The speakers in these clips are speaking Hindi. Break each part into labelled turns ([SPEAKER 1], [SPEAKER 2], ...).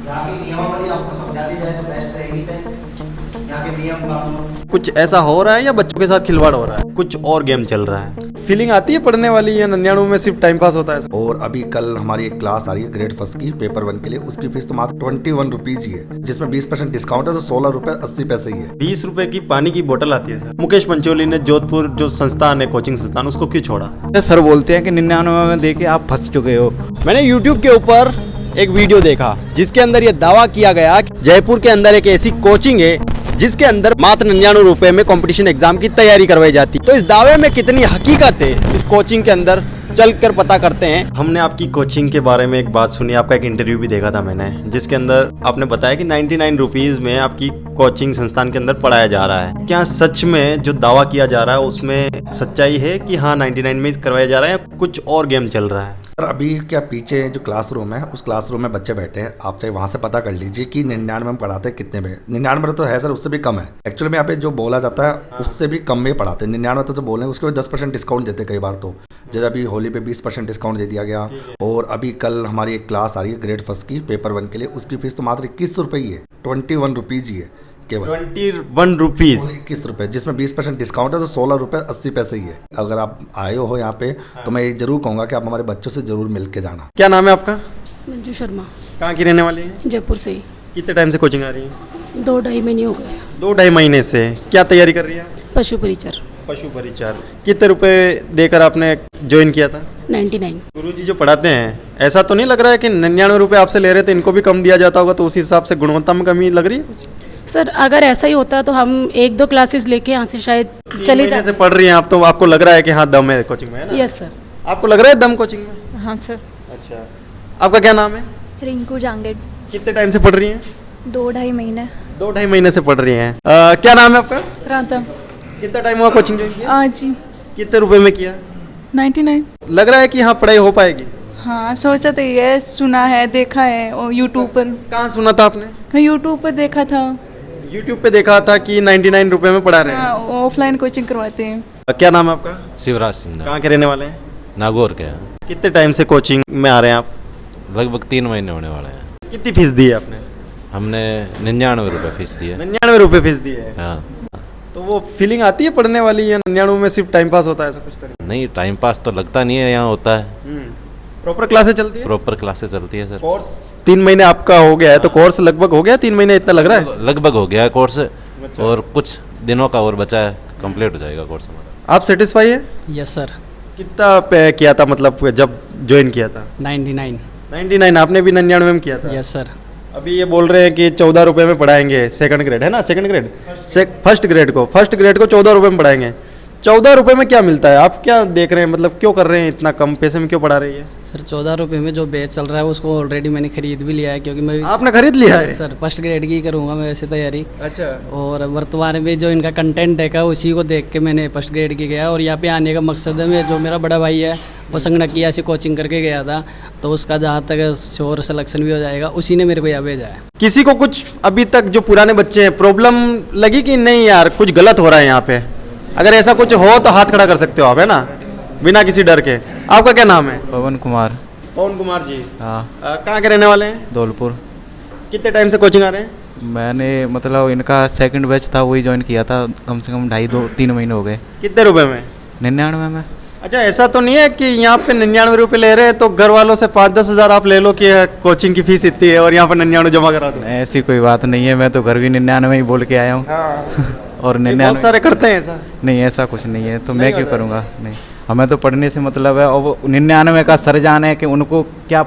[SPEAKER 1] यहाँ की नियमावली आपको समझा दी जाए तो बेस्ट रहेगी सर। यहाँ के नियम कानून
[SPEAKER 2] कुछ ऐसा हो रहा है या बच्चों के साथ खिलवाड़ हो रहा है, कुछ और गेम चल रहा है? फीलिंग आती है पढ़ने वाली या 99 में सिर्फ टाइम पास होता है?
[SPEAKER 3] और अभी कल हमारी एक क्लास आ रही है ग्रेड फर्स्ट की पेपर 1 के लिए, उसकी फीस तो मात्र 21 रुपीज ही है, जिसमें 20% डिस्काउंट है, तो 16 रुपए 80 पैसे ही है।
[SPEAKER 2] 20 रुपए की पानी की बोतल आती है सर। मुकेश पंचोली ने जोधपुर जो संस्थान है, कोचिंग संस्थान, उसको क्यों छोड़ा?
[SPEAKER 4] सर बोलते हैं कि 99 में देके आप फंस चुके हो।
[SPEAKER 2] मैंने YouTube के ऊपर एक वीडियो देखा जिसके अंदर ये दावा किया गया कि जयपुर के अंदर एक ऐसी कोचिंग है जिसके अंदर मात्र 99 रुपए में कंपटीशन एग्जाम की तैयारी करवाई जाती है। तो इस दावे में कितनी हकीकत है, इस कोचिंग के अंदर चलकर पता करते हैं। हमने आपकी कोचिंग के बारे में एक बात सुनी, आपका एक इंटरव्यू भी देखा था मैंने, जिसके अंदर आपने बताया कि 99 रुपीज में आपकी कोचिंग संस्थान के अंदर पढ़ाया जा रहा है। क्या सच में जो दावा किया जा रहा है उसमें सच्चाई है कि हाँ 99 में करवाया जा रहा है या कुछ और गेम चल रहा है?
[SPEAKER 3] सर अभी क्या पीछे जो क्लासरूम है उस क्लासरूम में बच्चे बैठे हैं, आप चाहे वहाँ से पता कर लीजिए कि 99 में पढ़ाते हैं कितने में। 99 तो है सर, उससे भी कम है एक्चुअली में। यहाँ पे जो बोला जाता है उससे भी कम में पढ़ाते हैं। 99 तो जो बोल रहे हैं उसके भी 10% डिस्काउंट देते हैं कई बार। तो जैसे अभी होली पे 20% डिस्काउंट दे दिया गया। और अभी कल हमारी एक क्लास आ रही है ग्रेड फर्स्ट की पेपर 1 के लिए, उसकी फीस तो मात्र 21 रुपये ही है, 21 रुपीज ही है केवल।
[SPEAKER 2] 21 रुपीज
[SPEAKER 3] 21 रुपये, जिसमें 20% डिस्काउंट है, तो 16 रुपये 80 पैसे ही है। अगर आप आए हो यहाँ पे तो मैं ये जरूर कहूँगा कि आप हमारे बच्चों से जरूर मिल के जाना।
[SPEAKER 2] क्या नाम है आपका?
[SPEAKER 5] मंजू शर्मा,
[SPEAKER 2] कहाँ की रहने वाली है?
[SPEAKER 5] जयपुर से ही।
[SPEAKER 2] कितने टाइम से कोचिंग आ रही है?
[SPEAKER 5] 2-2.5 महीने हो गए।
[SPEAKER 2] 2-2.5 महीने से। क्या तैयारी कर रही है?
[SPEAKER 5] पशु परिचर।
[SPEAKER 2] पशु परिचार। कितने रुपए देकर आपने ज्वाइन किया था?
[SPEAKER 5] 99।
[SPEAKER 2] गुरुजी जो पढ़ाते हैं, ऐसा तो नहीं लग रहा है कि 99 रुपए आपसे ले रहे थे, इनको भी कम दिया जाता होगा, तो उस हिसाब से गुणवत्ता में कमी लग रही है कुछ?
[SPEAKER 5] सर अगर ऐसा ही होता तो हम 1-2 क्लासेस लेके यहाँ से शायद चले
[SPEAKER 2] जाते। से
[SPEAKER 5] जाते।
[SPEAKER 2] पढ़ रही हैं आप, तो आपको लग रहा है कि हाँ दम है कोचिंग में, है ना?
[SPEAKER 5] Yes sir.
[SPEAKER 2] आपको लग रहा है दम कोचिंग में?
[SPEAKER 6] हाँ सर।
[SPEAKER 2] अच्छा, आपका क्या नाम है?
[SPEAKER 6] रिंकू जांगेड।
[SPEAKER 2] कितने टाइम से पढ़ रही हैं?
[SPEAKER 6] 2-2.5 महीने।
[SPEAKER 2] 2-2.5 महीने से पढ़ रही हैं। क्या नाम है आपका?
[SPEAKER 6] राधा।
[SPEAKER 2] कितना टाइम हुआ कोचिंग ज्वाइन किया?
[SPEAKER 6] आज जी
[SPEAKER 2] कितने रुपए में किया?
[SPEAKER 6] 99।
[SPEAKER 2] लग रहा है कि हाँ पढ़ाई हो पाएगी?
[SPEAKER 6] हाँ सोचा तो ये, सुना है, देखा है और यूट्यूब पर।
[SPEAKER 2] कहाँ सुना था आपने?
[SPEAKER 6] मैं यूट्यूब पर देखा था।
[SPEAKER 2] यूट्यूब पे देखा था कि 99 रुपए में पढ़ा रहे हैं।
[SPEAKER 6] हाँ, ऑफलाइन कोचिंग करवाते हैं।
[SPEAKER 2] क्या नाम है आपका?
[SPEAKER 7] शिवराज सिंह।
[SPEAKER 2] कहाँ के रहने वाले हैं?
[SPEAKER 7] नागौर के हैं।
[SPEAKER 2] कितने टाइम से कोचिंग में आ रहे हैं आप?
[SPEAKER 7] लगभग 3 महीने होने वाले हैं।
[SPEAKER 2] कितनी फीस दी है आपने?
[SPEAKER 7] हमने 99 रुपये फीस दी है।
[SPEAKER 2] 99 रुपए फीस दी है।
[SPEAKER 7] हाँ।
[SPEAKER 2] तो वो फीलिंग आती है पढ़ने वाली या 99 में सिर्फ टाइम पास होता है, ऐसा कुछ तरह?
[SPEAKER 7] नहीं, टाइम पास तो लगता नहीं है, यहाँ होता है।
[SPEAKER 2] प्रॉपर क्लासेस चलती है?
[SPEAKER 7] प्रॉपर क्लासेस चलती है सर।
[SPEAKER 2] कोर्स 3 महीने आपका हो गया है, तो कोर्स लगभग हो गया 3 महीने, इतना लग रहा है?
[SPEAKER 7] लगभग हो गया है कोर्स, और कुछ दिनों का और बचा है, कंप्लीट हो जाएगा कोर्स हमारा।
[SPEAKER 2] आप सेटिस्फाई है?
[SPEAKER 8] Yes sir.
[SPEAKER 2] कितना पे किया था, मतलब जब ज्वाइन किया था?
[SPEAKER 8] 99।
[SPEAKER 2] 99। आपने भी 99 में किया था?
[SPEAKER 8] Yes sir.
[SPEAKER 2] अभी ये बोल रहे हैं कि 14 रुपए में पढ़ाएंगे, सेकंड ग्रेड है ना, सेकंड ग्रेड, फर्स्ट ग्रेड को 14 रुपए में पढ़ाएंगे। 14 रुपए में क्या मिलता है? आप क्या देख रहे हैं, मतलब क्यों कर रहे हैं, इतना कम पैसे में क्यों पढ़ा रही है?
[SPEAKER 8] सर 14 रुपए में जो बैच चल रहा है उसको ऑलरेडी मैंने खरीद भी लिया है, क्योंकि मैं
[SPEAKER 2] आपने खरीद लिया है?
[SPEAKER 8] सर फर्स्ट ग्रेड की करूँगा मैं वैसे तैयारी।
[SPEAKER 2] अच्छा।
[SPEAKER 8] और वर्तमान में जो इनका कंटेंट देखा उसी को देख के मैंने फर्स्ट ग्रेड की गया। और यहाँ पे आने का मकसद है, मैं जो मेरा बड़ा भाई है वो संगणकीय से कोचिंग करके गया था, तो उसका जहाँ तक श्योर सिलेक्शन भी हो जाएगा, उसी ने मेरे को यहाँ भेजा है।
[SPEAKER 2] किसी को कुछ अभी तक जो पुराने बच्चे हैं प्रॉब्लम लगी कि नहीं यार कुछ गलत हो रहा है यहाँ पे? अगर ऐसा कुछ हो तो हाथ खड़ा कर सकते हो आप, है ना, बिना किसी डर के। आपका क्या नाम है?
[SPEAKER 4] पवन कुमार।
[SPEAKER 2] पवन कुमार जी।
[SPEAKER 4] हाँ।
[SPEAKER 2] कहाँ के रहने वाले हैं?
[SPEAKER 4] धौलपुर।
[SPEAKER 2] कितने टाइम से कोचिंग आ रहे हैं?
[SPEAKER 4] मैंने मतलब इनका सेकंड बैच था, वही ज्वाइन किया था, कम से कम 2.5-3 महीने हो गए।
[SPEAKER 2] कितने रुपए में?
[SPEAKER 4] 99 में।
[SPEAKER 2] अच्छा, ऐसा तो नहीं है कि यहाँ पे 99 रुपए ले रहे हैं तो घर वालों से 5-10 हज़ार आप ले लो कि कोचिंग की फीस इतनी है और यहाँ पर 99 जमा करा दो?
[SPEAKER 4] ऐसी कोई बात नहीं है, मैं तो घर भी 99 ही बोल के आया हूँ। और 99
[SPEAKER 2] बहुत सारे करते हैं ऐसा?
[SPEAKER 4] नहीं, ऐसा कुछ नहीं है, तो मैं क्यों करूँगा? नहीं, हमें तो पढ़ने से मतलब है। और वो 99 का सरजान है कि उनको क्या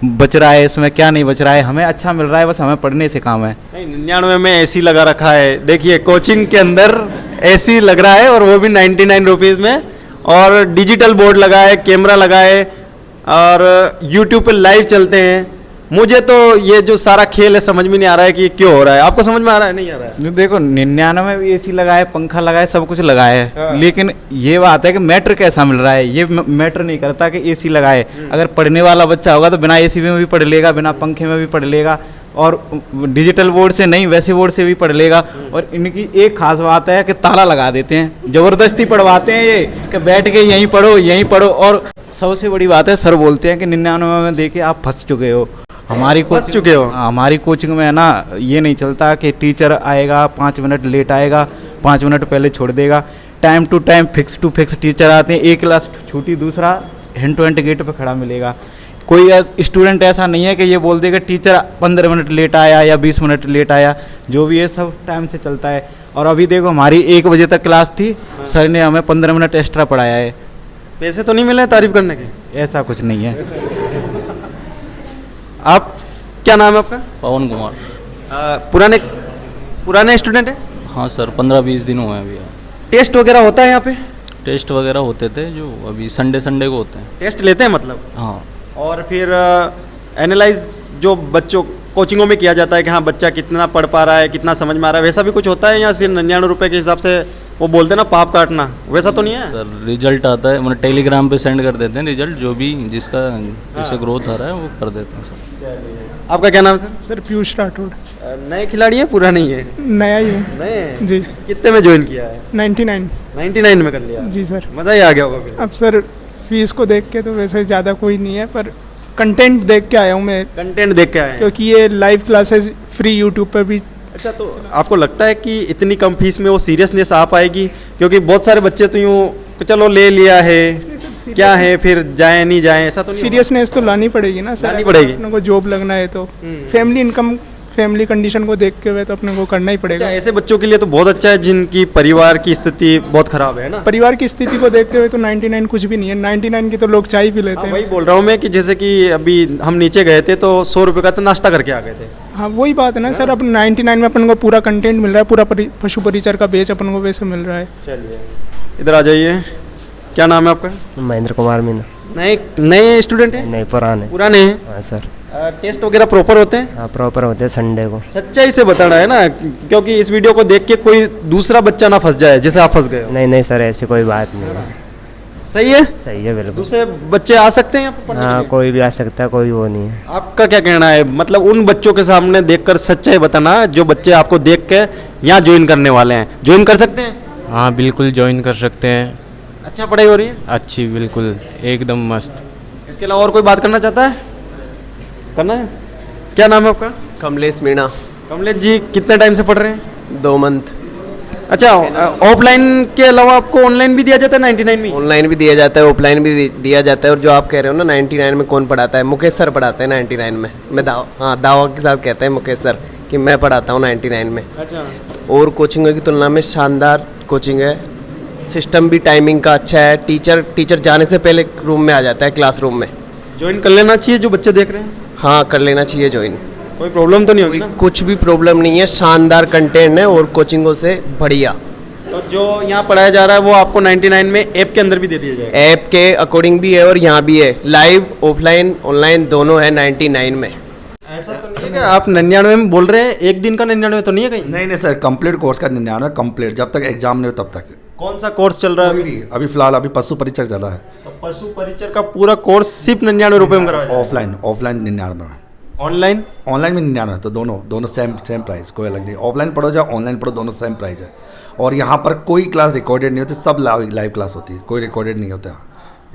[SPEAKER 4] बच रहा है, इसमें क्या नहीं बच रहा है, हमें अच्छा मिल रहा है, बस हमें पढ़ने से काम है।
[SPEAKER 2] नहीं, 99 में एसी लगा रखा है, देखिए कोचिंग के अंदर एसी लग रहा है, और वो भी 99 रुपीज़ में, और डिजिटल बोर्ड लगा है, कैमरा लगा है, और यूट्यूब पे लाइव चलते हैं। मुझे तो ये जो सारा खेल है समझ में नहीं आ रहा है कि क्यों हो रहा है। आपको समझ में आ रहा है? नहीं आ रहा है?
[SPEAKER 4] देखो 99 में भी एसी लगा है, पंखा लगा है, सब कुछ लगा है।
[SPEAKER 2] हाँ।
[SPEAKER 4] लेकिन ये बात है कि मैटर कैसा मिल रहा है, ये मैटर नहीं करता कि एसी लगाए। अगर पढ़ने वाला बच्चा होगा तो बिना एसी में भी पढ़ लेगा, बिना पंखे में भी पढ़ लेगा, और डिजिटल बोर्ड से नहीं वैसे बोर्ड से भी पढ़ लेगा। और इनकी एक खास बात है कि ताला लगा देते हैं, ज़बरदस्ती पढ़वाते हैं ये कि बैठ के यहीं पढ़ो यहीं पढ़ो। और सबसे बड़ी बात है, सर बोलते हैं कि 99 में देके आप फंस चुके हो। हमारी
[SPEAKER 2] फंस चुके हो?
[SPEAKER 4] हमारी कोचिंग में है ना, ये नहीं चलता कि टीचर आएगा 5 मिनट लेट आएगा, 5 मिनट पहले छोड़ देगा। Time to time, fix to fix teacher आते हैं। एक क्लास छूटी, दूसरा हैंड टू हैंड गेट पे खड़ा मिलेगा। कोई स्टूडेंट ऐसा नहीं है कि ये बोल देगा टीचर 15 मिनट लेट आया या 20 मिनट लेट आया। जो भी है सब टाइम से चलता है। और अभी देखो हमारी 1 बजे तक क्लास थी, सर ने हमें 15 मिनट एक्स्ट्रा पढ़ाया है।
[SPEAKER 2] पैसे तो नहीं मिले तारीफ करने के?
[SPEAKER 4] ऐसा कुछ नहीं है।
[SPEAKER 2] आप, क्या नाम है आपका?
[SPEAKER 9] पवन कुमार।
[SPEAKER 2] पुराने स्टूडेंट है?
[SPEAKER 9] हाँ सर, 15-20 दिन हुए हैं अभी।
[SPEAKER 2] टेस्ट वगैरह होता है यहाँ पे?
[SPEAKER 9] टेस्ट वगैरह होते थे जो अभी संडे को होते हैं।
[SPEAKER 2] टेस्ट लेते हैं मतलब?
[SPEAKER 9] हाँ।
[SPEAKER 2] और फिर एनालाइज जो बच्चों कोचिंगों में किया जाता है कि हाँ बच्चा कितना पढ़ पा रहा है, कितना समझ में आ रहा है, वैसा भी कुछ होता है या सिर्फ 99 रुपये के हिसाब से वो बोलते हैं ना पाप काटना, वैसा तो नहीं है?
[SPEAKER 9] सर रिजल्ट आता है, मतलब टेलीग्राम पे सेंड कर देते हैं रिजल्ट, जो भी जिसका जैसे ग्रोथ आ रहा है वो कर देते हैं सर।
[SPEAKER 2] आपका क्या नाम है सर?
[SPEAKER 10] सर पीयूष राठौड़।
[SPEAKER 2] नए खिलाड़ी है, पूरा नहीं है?
[SPEAKER 10] नया ही हूँ।
[SPEAKER 2] नए
[SPEAKER 10] जी।
[SPEAKER 2] कितने में ज्वाइन किया है?
[SPEAKER 10] 99
[SPEAKER 2] में कर लिया?
[SPEAKER 10] जी सर।
[SPEAKER 2] मज़ा ही आ गया होगा फिर?
[SPEAKER 10] अब सर फीस को देख के तो वैसे ज़्यादा कोई नहीं है, पर कंटेंट देख के आया हूँ मैं।
[SPEAKER 2] कंटेंट देख के आए हैं?
[SPEAKER 10] क्योंकि ये लाइव क्लासेस फ्री यूट्यूब पर भी।
[SPEAKER 2] अच्छा, तो आपको लगता है कि इतनी कम फीस में वो सीरियसनेस आ पाएगी? क्योंकि बहुत सारे बच्चे तो यूँ चलो ले लिया है, क्या है फिर जाए नहीं जाए, ऐसा तो नहीं?
[SPEAKER 10] सीरियसनेस तो लानी पड़ेगी ना सर,
[SPEAKER 2] लानी पड़ेगी।
[SPEAKER 10] अपने को जॉब लगना है तो फैमिली इनकम, फैमिली कंडीशन को देख के हुए तो अपने को करना ही पड़ेगा।
[SPEAKER 2] अच्छा, ऐसे बच्चों के लिए तो बहुत अच्छा है जिनकी परिवार की स्थिति बहुत खराब है ना?
[SPEAKER 10] परिवार की स्थिति को देखते हुए तो 99 कुछ भी नहीं है। 99 की तो लोग चाय पी लेते हैं।
[SPEAKER 2] वही बोल रहा हूँ मैं कि जैसे कि अभी हम नीचे गए थे तो 100 रुपये का तो नाश्ता करके आ गए थे।
[SPEAKER 10] हाँ वही बात है ना सर, अब 99 में अपन को पूरा कंटेंट मिल रहा है, पूरा पशु परिचर का बेच अपन को वैसे मिल रहा है।
[SPEAKER 2] चलिए इधर आ जाइए। क्या नाम है आपका?
[SPEAKER 11] महेंद्र कुमार मीना।
[SPEAKER 2] नए स्टूडेंट हैं?
[SPEAKER 11] नहीं, पुराने।
[SPEAKER 2] पुराने हैं?
[SPEAKER 11] हाँ सर।
[SPEAKER 2] टेस्ट वगैरह प्रॉपर होते हैं?
[SPEAKER 11] हाँ प्रॉपर होते हैं, संडे को।
[SPEAKER 2] सच्चाई से बताना है ना, क्योंकि इस वीडियो को देख के कोई दूसरा बच्चा ना फंस जाए जैसे आप फंस गए हो।
[SPEAKER 11] नहीं सर, ऐसी कोई बात नहीं है।
[SPEAKER 2] सही है?
[SPEAKER 11] सही है बिल्कुल।
[SPEAKER 2] दूसरे बच्चे आ सकते हैं यहाँ पे पढ़ने के
[SPEAKER 11] हाँ
[SPEAKER 2] लिए?
[SPEAKER 11] कोई भी आ सकता है, कोई वो नहीं है।
[SPEAKER 2] आपका क्या कहना है, मतलब उन बच्चों के सामने देखकर सच्चाई बताना जो बच्चे आपको देख के यहाँ ज्वाइन करने वाले हैं, ज्वाइन कर सकते हैं?
[SPEAKER 12] हाँ बिल्कुल ज्वाइन कर सकते हैं।
[SPEAKER 2] अच्छा पढ़ाई हो रही है?
[SPEAKER 12] अच्छी, बिल्कुल एकदम मस्त।
[SPEAKER 2] इसके अलावा और कोई बात करना चाहता है? करना है? क्या नाम है आपका?
[SPEAKER 13] कमलेश मीणा।
[SPEAKER 2] कमलेश जी कितने टाइम से पढ़ रहे हैं?
[SPEAKER 13] 2 मंथ।
[SPEAKER 2] अच्छा, ऑफलाइन के अलावा आपको ऑनलाइन भी दिया जाता है 99 में?
[SPEAKER 13] ऑनलाइन भी दिया जाता है, ऑफलाइन भी दिया जाता है। और जो आप कह रहे हो ना 99 में कौन पढ़ाता है, मुकेश सर पढ़ाते हैं 99 में। मैं दावा के साथ कहते हैं मुकेश सर कि मैं पढ़ाता हूँ 99 में।
[SPEAKER 2] अच्छा।
[SPEAKER 13] और कोचिंगों की तुलना में शानदार कोचिंग है, सिस्टम भी टाइमिंग का अच्छा है। टीचर जाने से पहले रूम में आ जाता है, क्लासरूम में।
[SPEAKER 2] ज्वाइन कर लेना चाहिए जो बच्चे देख रहे हैं?
[SPEAKER 13] हाँ कर लेना चाहिए ज्वाइन।
[SPEAKER 2] कोई प्रॉब्लम तो नहीं होगी ना?
[SPEAKER 13] कुछ भी प्रॉब्लम नहीं है, शानदार कंटेंट है और कोचिंगों से बढ़िया।
[SPEAKER 2] तो जो यहाँ पढ़ाया जा रहा है वो आपको 99 में ऐप के अंदर भी दे दिया जाएगा?
[SPEAKER 13] ऐप के अकॉर्डिंग भी है और यहाँ भी है, लाइव ऑफलाइन ऑनलाइन दोनों है 99 में।
[SPEAKER 2] ऐसा तो नहीं है कि आप 99 में बोल रहे हैं, एक दिन का 99 तो नहीं है कहीं?
[SPEAKER 3] नहीं सर, कंप्लीट कोर्स का 99 कंप्लीट, जब तक एग्जाम नहीं हो तब तक।
[SPEAKER 2] कौन सा कोर्स चल रहा है
[SPEAKER 3] अभी फिलहाल पशु परिचर चल रहा है।
[SPEAKER 2] तो पशु परिचर का पूरा कोर्स सिर्फ 99 रुपये में करवाया?
[SPEAKER 3] ऑफलाइन 99 में।
[SPEAKER 2] ऑनलाइन
[SPEAKER 3] में 99 तो दोनों सेम प्राइस, कोई अलग नहीं। ऑफलाइन पढ़ो या ऑनलाइन पढ़ो, दोनों सेम प्राइस है। और यहाँ पर कोई क्लास रिकॉर्डेड नहीं होती, सब लाइव क्लास होती है, कोई रिकॉर्डेड नहीं होता।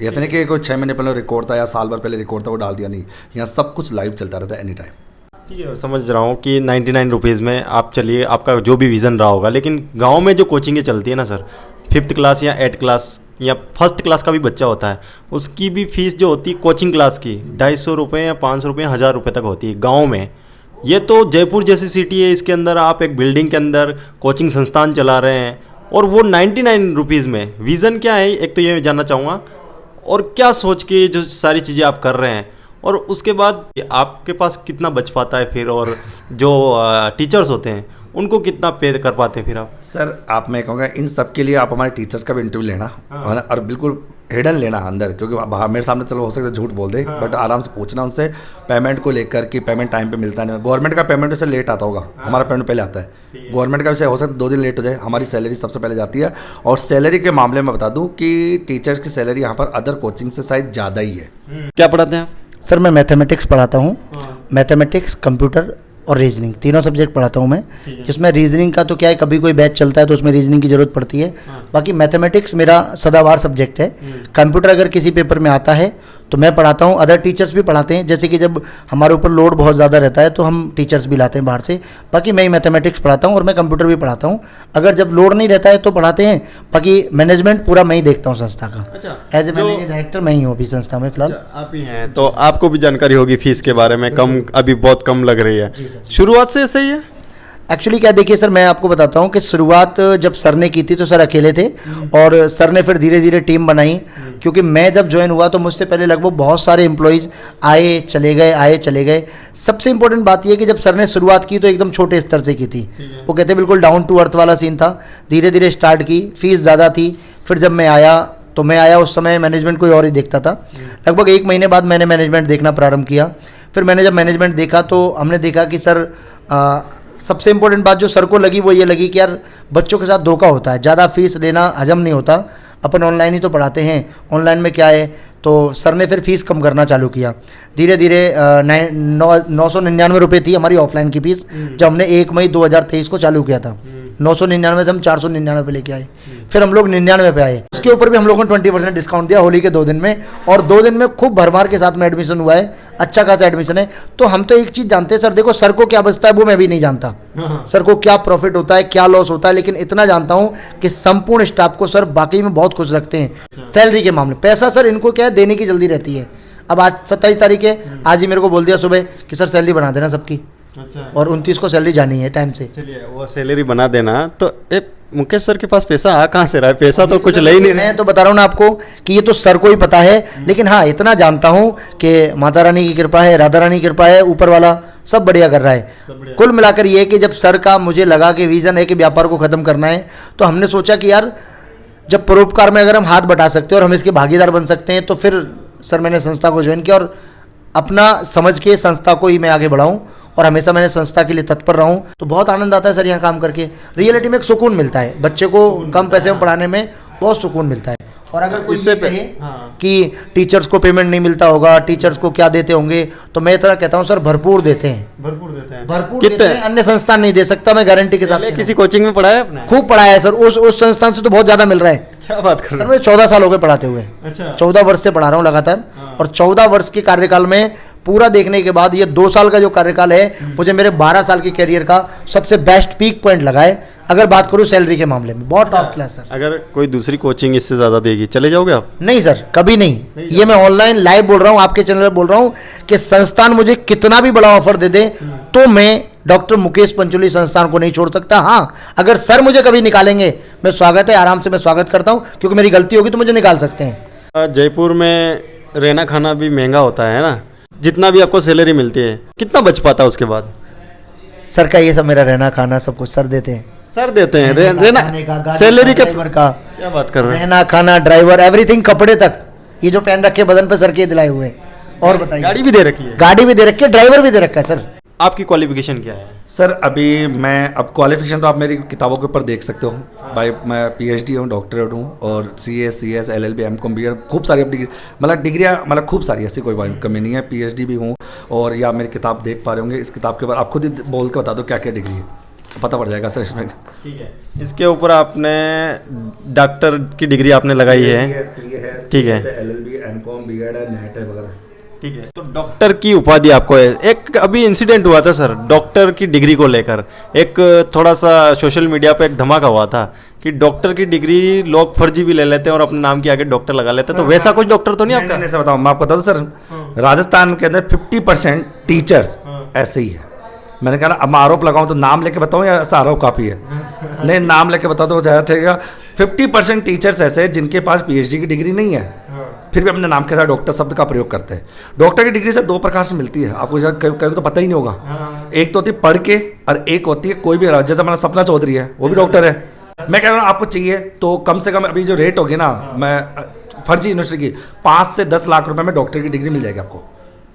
[SPEAKER 3] ऐसा नहीं कि कोई 6 महीने पहले रिकॉर्ड था या साल भर पहले रिकॉर्ड था वो डाल दिया, नहीं। यहाँ सब कुछ लाइव चलता रहता है एनी टाइम।
[SPEAKER 2] ठीक है, समझ रहा हूँ कि 99 रुपीज़ में आप चलिए, आपका जो भी विज़न रहा होगा। लेकिन गाँव में जो कोचिंगें चलती है ना सर, 5th क्लास या 8th क्लास या 1st क्लास का भी बच्चा होता है, उसकी भी फीस जो होती है कोचिंग क्लास की 250 रुपये या 500 रुपये, 1000 रुपये तक होती है गांव में। ये तो जयपुर जैसी सिटी है, इसके अंदर आप एक बिल्डिंग के अंदर कोचिंग संस्थान चला रहे हैं और वो 99 रुपीज़ में। विज़न क्या है, एक तो ये जानना चाहूँगा, और क्या सोच के जो सारी चीज़ें आप कर रहे हैं, और उसके बाद आपके पास कितना बच पाता है फिर, और जो टीचर्स होते हैं उनको कितना पे कर पाते हैं फिर आप?
[SPEAKER 3] सर आप, मैं कहूँगा इन सब के लिए आप हमारे टीचर्स का भी इंटरव्यू लेना। हाँ। और बिल्कुल हिडन लेना अंदर, क्योंकि बाहर मेरे सामने चलो हो सकता है झूठ बोल दे। हाँ। बट आराम से पूछना उनसे पेमेंट को लेकर कि पेमेंट टाइम पे मिलता नहीं। गवर्नमेंट का पेमेंट वैसे लेट आता होगा। हाँ। हमारा पेमेंट पहले आता है। गवर्नमेंट का वैसे हो सकता है 2 दिन लेट हो जाए, हमारी सैलरी सबसे पहले जाती है। और सैलरी के मामले में बता दूँ कि टीचर्स की सैलरी यहाँ पर अदर कोचिंग से शायद ज़्यादा ही है।
[SPEAKER 2] क्या पढ़ाते हैं आप?
[SPEAKER 11] सर मैं मैथमेटिक्स पढ़ाता हूँ। मैथमेटिक्स, कंप्यूटर और रीजनिंग, तीनों सब्जेक्ट पढ़ाता हूँ मैं। जिसमें रीजनिंग का तो क्या है, कभी कोई बैच चलता है तो उसमें रीजनिंग की ज़रूरत पड़ती है। बाकी मैथमेटिक्स मेरा सदाबहार सब्जेक्ट है। कंप्यूटर अगर किसी पेपर में आता है तो मैं पढ़ाता हूँ, अदर टीचर्स भी पढ़ाते हैं। जैसे कि जब हमारे ऊपर लोड बहुत ज़्यादा रहता है तो हम टीचर्स भी लाते हैं बाहर से। बाकी मैं ही मैथमेटिक्स पढ़ाता हूँ और मैं कंप्यूटर भी पढ़ाता हूँ। अगर जब लोड नहीं रहता है तो पढ़ाते हैं, बाकी मैनेजमेंट पूरा मैं ही देखता हूँ संस्था का।
[SPEAKER 2] अच्छा,
[SPEAKER 11] एज ए मैनेजिंग डायरेक्टर मैं ही हूँ अभी संस्था में फिलहाल।
[SPEAKER 2] आप ही हैं तो आपको भी जानकारी होगी फीस के बारे में, कम अभी बहुत कम लग रही है, शुरुआत से सही है?
[SPEAKER 11] एक्चुअली क्या देखिए सर, मैं आपको बताता हूँ कि शुरुआत जब सर ने की थी तो सर अकेले थे और सर ने फिर धीरे धीरे टीम बनाई। क्योंकि मैं जब ज्वाइन हुआ तो मुझसे पहले लगभग बहुत सारे एम्प्लॉयज़ आए चले गए। सबसे इंपॉर्टेंट बात यह कि जब सर ने शुरुआत की तो एकदम छोटे स्तर से की थी। वो कहते बिल्कुल डाउन टू अर्थ वाला सीन था। धीरे धीरे स्टार्ट की, फीस ज़्यादा थी। फिर जब मैं आया उस समय मैनेजमेंट कोई और ही देखता था। लगभग 1 महीने बाद मैंने मैनेजमेंट देखना प्रारंभ किया। फिर मैंने जब मैनेजमेंट देखा तो हमने देखा कि सर सबसे इम्पोर्टेंट बात जो सर को लगी वो ये लगी कि यार बच्चों के साथ धोखा होता है, ज़्यादा फीस लेना हजम नहीं होता, अपन ऑनलाइन ही तो पढ़ाते हैं, ऑनलाइन में क्या है। तो सर ने फिर फीस कम करना चालू किया। धीरे धीरे 999 रुपये थी हमारी ऑफलाइन की फीस जब हमने 1 मई 2023 को चालू किया था। 999 से हम 499 पे लेके आए। फिर हम लोग 99 पे आए। उसके ऊपर भी हम लोगों ने 20% डिस्काउंट दिया होली के 2 दिन में, और 2 दिन में खूब भरमार के साथ में एडमिशन हुआ है। अच्छा खासा एडमिशन है। तो हम तो एक चीज़ जानते हैं सर, देखो सर को क्या बचता है वो मैं भी नहीं जानता, सर को क्या प्रॉफिट होता है क्या लॉस होता है, लेकिन इतना जानता हूँ कि संपूर्ण स्टाफ को सर बाकी में बहुत खुश रखते हैं। सैलरी के मामले पैसा सर इनको क्या है देने की जल्दी रहती है। अब आज 27 तारीख है, आज ही मेरे को बोल दिया सुबह कि सर सैलरी बना देना सबकी। अच्छा। और 29 को सैलरी जानी है टाइम से।
[SPEAKER 2] चलिए वो सैलरी बना देना। तो मुकेश सर के पास पैसा आ कहाँ से रहा है? पैसा तो कुछ ले ही नहीं।
[SPEAKER 11] मैं तो बता रहा हूँ ना आपको कि ये तो सर को ही पता है, लेकिन हाँ इतना जानता हूँ कि माता रानी की कृपा है, राधा रानी की कृपा है, ऊपर वाला सब बढ़िया कर रहा है। कुल मिलाकर ये कि जब सर का मुझे लगा कि विजन है कि व्यापार को ख़त्म करना है, तो हमने सोचा कि यार जब परोपकार में अगर हम हाथ बटा सकते हैं और हम इसके भागीदार बन सकते हैं, तो फिर सर मैंने संस्था को ज्वाइन किया और अपना समझ के संस्था को ही मैं आगे बढ़ाऊं, और हमेशा मैंने संस्था के लिए तत्पर रहा हूं। तो बहुत आनंद आता है सर यहाँ काम करके। रियलिटी में एक सुकून मिलता है, बच्चे को कम पैसे में पढ़ाने में बहुत सुकून मिलता है। और अगर कोई इससे कहे कि टीचर्स को पेमेंट नहीं मिलता होगा, टीचर्स को क्या देते होंगे, तो मैं इतना कहता हूँ सर भरपूर देते हैं, भरपूर देते हैं। अन्य संस्थान नहीं दे सकता, मैं गारंटी के साथ।
[SPEAKER 2] किसी कोचिंग में पढ़ाया आपने?
[SPEAKER 11] खूब पढ़ाया है सर, उस संस्थान से तो बहुत ज़्यादा मिल रहा है।
[SPEAKER 2] क्या बात कर रहे हैं?
[SPEAKER 11] सर मैं 14 साल हो गए पढ़ाते हुए।
[SPEAKER 2] अच्छा।
[SPEAKER 11] 14 वर्ष से पढ़ा रहा हूँ लगातार। और 14 वर्ष के कार्यकाल में पूरा देखने के बाद ये 2 साल का जो कार्यकाल है मुझे मेरे 12 साल के करियर का सबसे बेस्ट पीक पॉइंट लगा है। अगर बात करूँ सैलरी के मामले में बहुत टॉप क्लास सर।
[SPEAKER 2] अगर कोई दूसरी कोचिंग इससे ज़्यादा देगी चले जाओगे आप?
[SPEAKER 11] नहीं सर, कभी नहीं। ये मैं ऑनलाइन लाइव बोल रहा हूँ, आपके चैनल पर बोल रहा हूँ कि संस्थान मुझे कितना भी बड़ा ऑफर दे दे तो मैं डॉक्टर मुकेश पंचोली संस्थान को नहीं छोड़ सकता। हाँ, अगर सर मुझे कभी निकालेंगे, मैं स्वागत है, आराम से मैं स्वागत करता हूँ, क्योंकि मेरी गलती होगी तो मुझे निकाल सकते हैं।
[SPEAKER 2] जयपुर में रहना खाना भी महंगा होता है ना, जितना भी आपको सैलरी मिलती है कितना बच पाता है उसके बाद?
[SPEAKER 11] सर का ये सब मेरा रहना खाना सब कुछ सर देते हैं।
[SPEAKER 2] सर देते हैं रहना सैलरी के ड्राइवर का? क्या बात कर रहे हैं?
[SPEAKER 11] रहना खाना ड्राइवर एवरीथिंग, कपड़े तक, ये जो पहन रखे बदन पे सर के दिलाए हुए। और बताइए,
[SPEAKER 2] गाड़ी भी दे रखी है?
[SPEAKER 11] गाड़ी भी दे रखी है, ड्राइवर भी दे रखा है सर।
[SPEAKER 2] आपकी क्वालिफिकेशन क्या है?
[SPEAKER 3] सर अभी मैं अब क्वालिफिकेशन तो आप मेरी किताबों के ऊपर देख सकते हो। भाई मैं पीएचडी हूँ, डॉक्टरेट हूँ, और CS, CS, LLB, MCom, BEd, खूब सारी अब डिग्री, मतलब डिग्रियाँ मतलब खूब सारी, ऐसी कोई कमी नहीं है। पीएचडी भी हूँ, और या मेरी किताब देख पा रहे होंगे, इस किताब के ऊपर आप खुद ही बोल के बता दो क्या क्या डिग्री है, पता पड़ जाएगा सर इसमें।
[SPEAKER 2] ठीक है, इसके ऊपर आपने डॉक्टर की डिग्री आपने लगाई है? ठीक है,
[SPEAKER 3] एलएलबी, एमकॉम, बीएड है, नेट है वगैरह।
[SPEAKER 2] ठीक है, तो डॉक्टर की उपाधि आपको है। एक अभी इंसिडेंट हुआ था सर डॉक्टर की डिग्री को लेकर, एक थोड़ा सा सोशल मीडिया पे एक धमाका हुआ था कि डॉक्टर की डिग्री लोग फर्जी भी ले लेते हैं और अपने नाम के आगे डॉक्टर लगा लेते हैं। तो वैसा कुछ डॉक्टर तो नहीं आपका?
[SPEAKER 3] नहीं सर, बताऊँ मैं आपको बता दूँ सर, राजस्थान के अंदर 50% टीचर्स ऐसे ही है। मैंने कहा ना, अब मैं आरोप लगाऊं तो नाम लेके बताऊं या ऐसा आरोप काफ़ी है? नहीं, नाम लेके बता दो ज़्यादा ठीक है। 50% टीचर्स ऐसे हैं जिनके पास पीएचडी की डिग्री नहीं है, फिर भी अपने नाम के साथ डॉक्टर शब्द का प्रयोग करते हैं। डॉक्टर की डिग्री से 2 प्रकार से मिलती है, आपको कहीं तो पता ही नहीं होगा। एक तो होती है पढ़ के, और एक होती है कोई भी, जैसे हमारा सपना चौधरी है, वो भी डॉक्टर है। मैं कह रहा हूँ आपको चाहिए तो कम से कम अभी जो रेट होगी ना, मैं फर्जी यूनिवर्सिटी की 5 से 10 लाख रुपए में डॉक्टर की डिग्री मिल जाएगी, आपको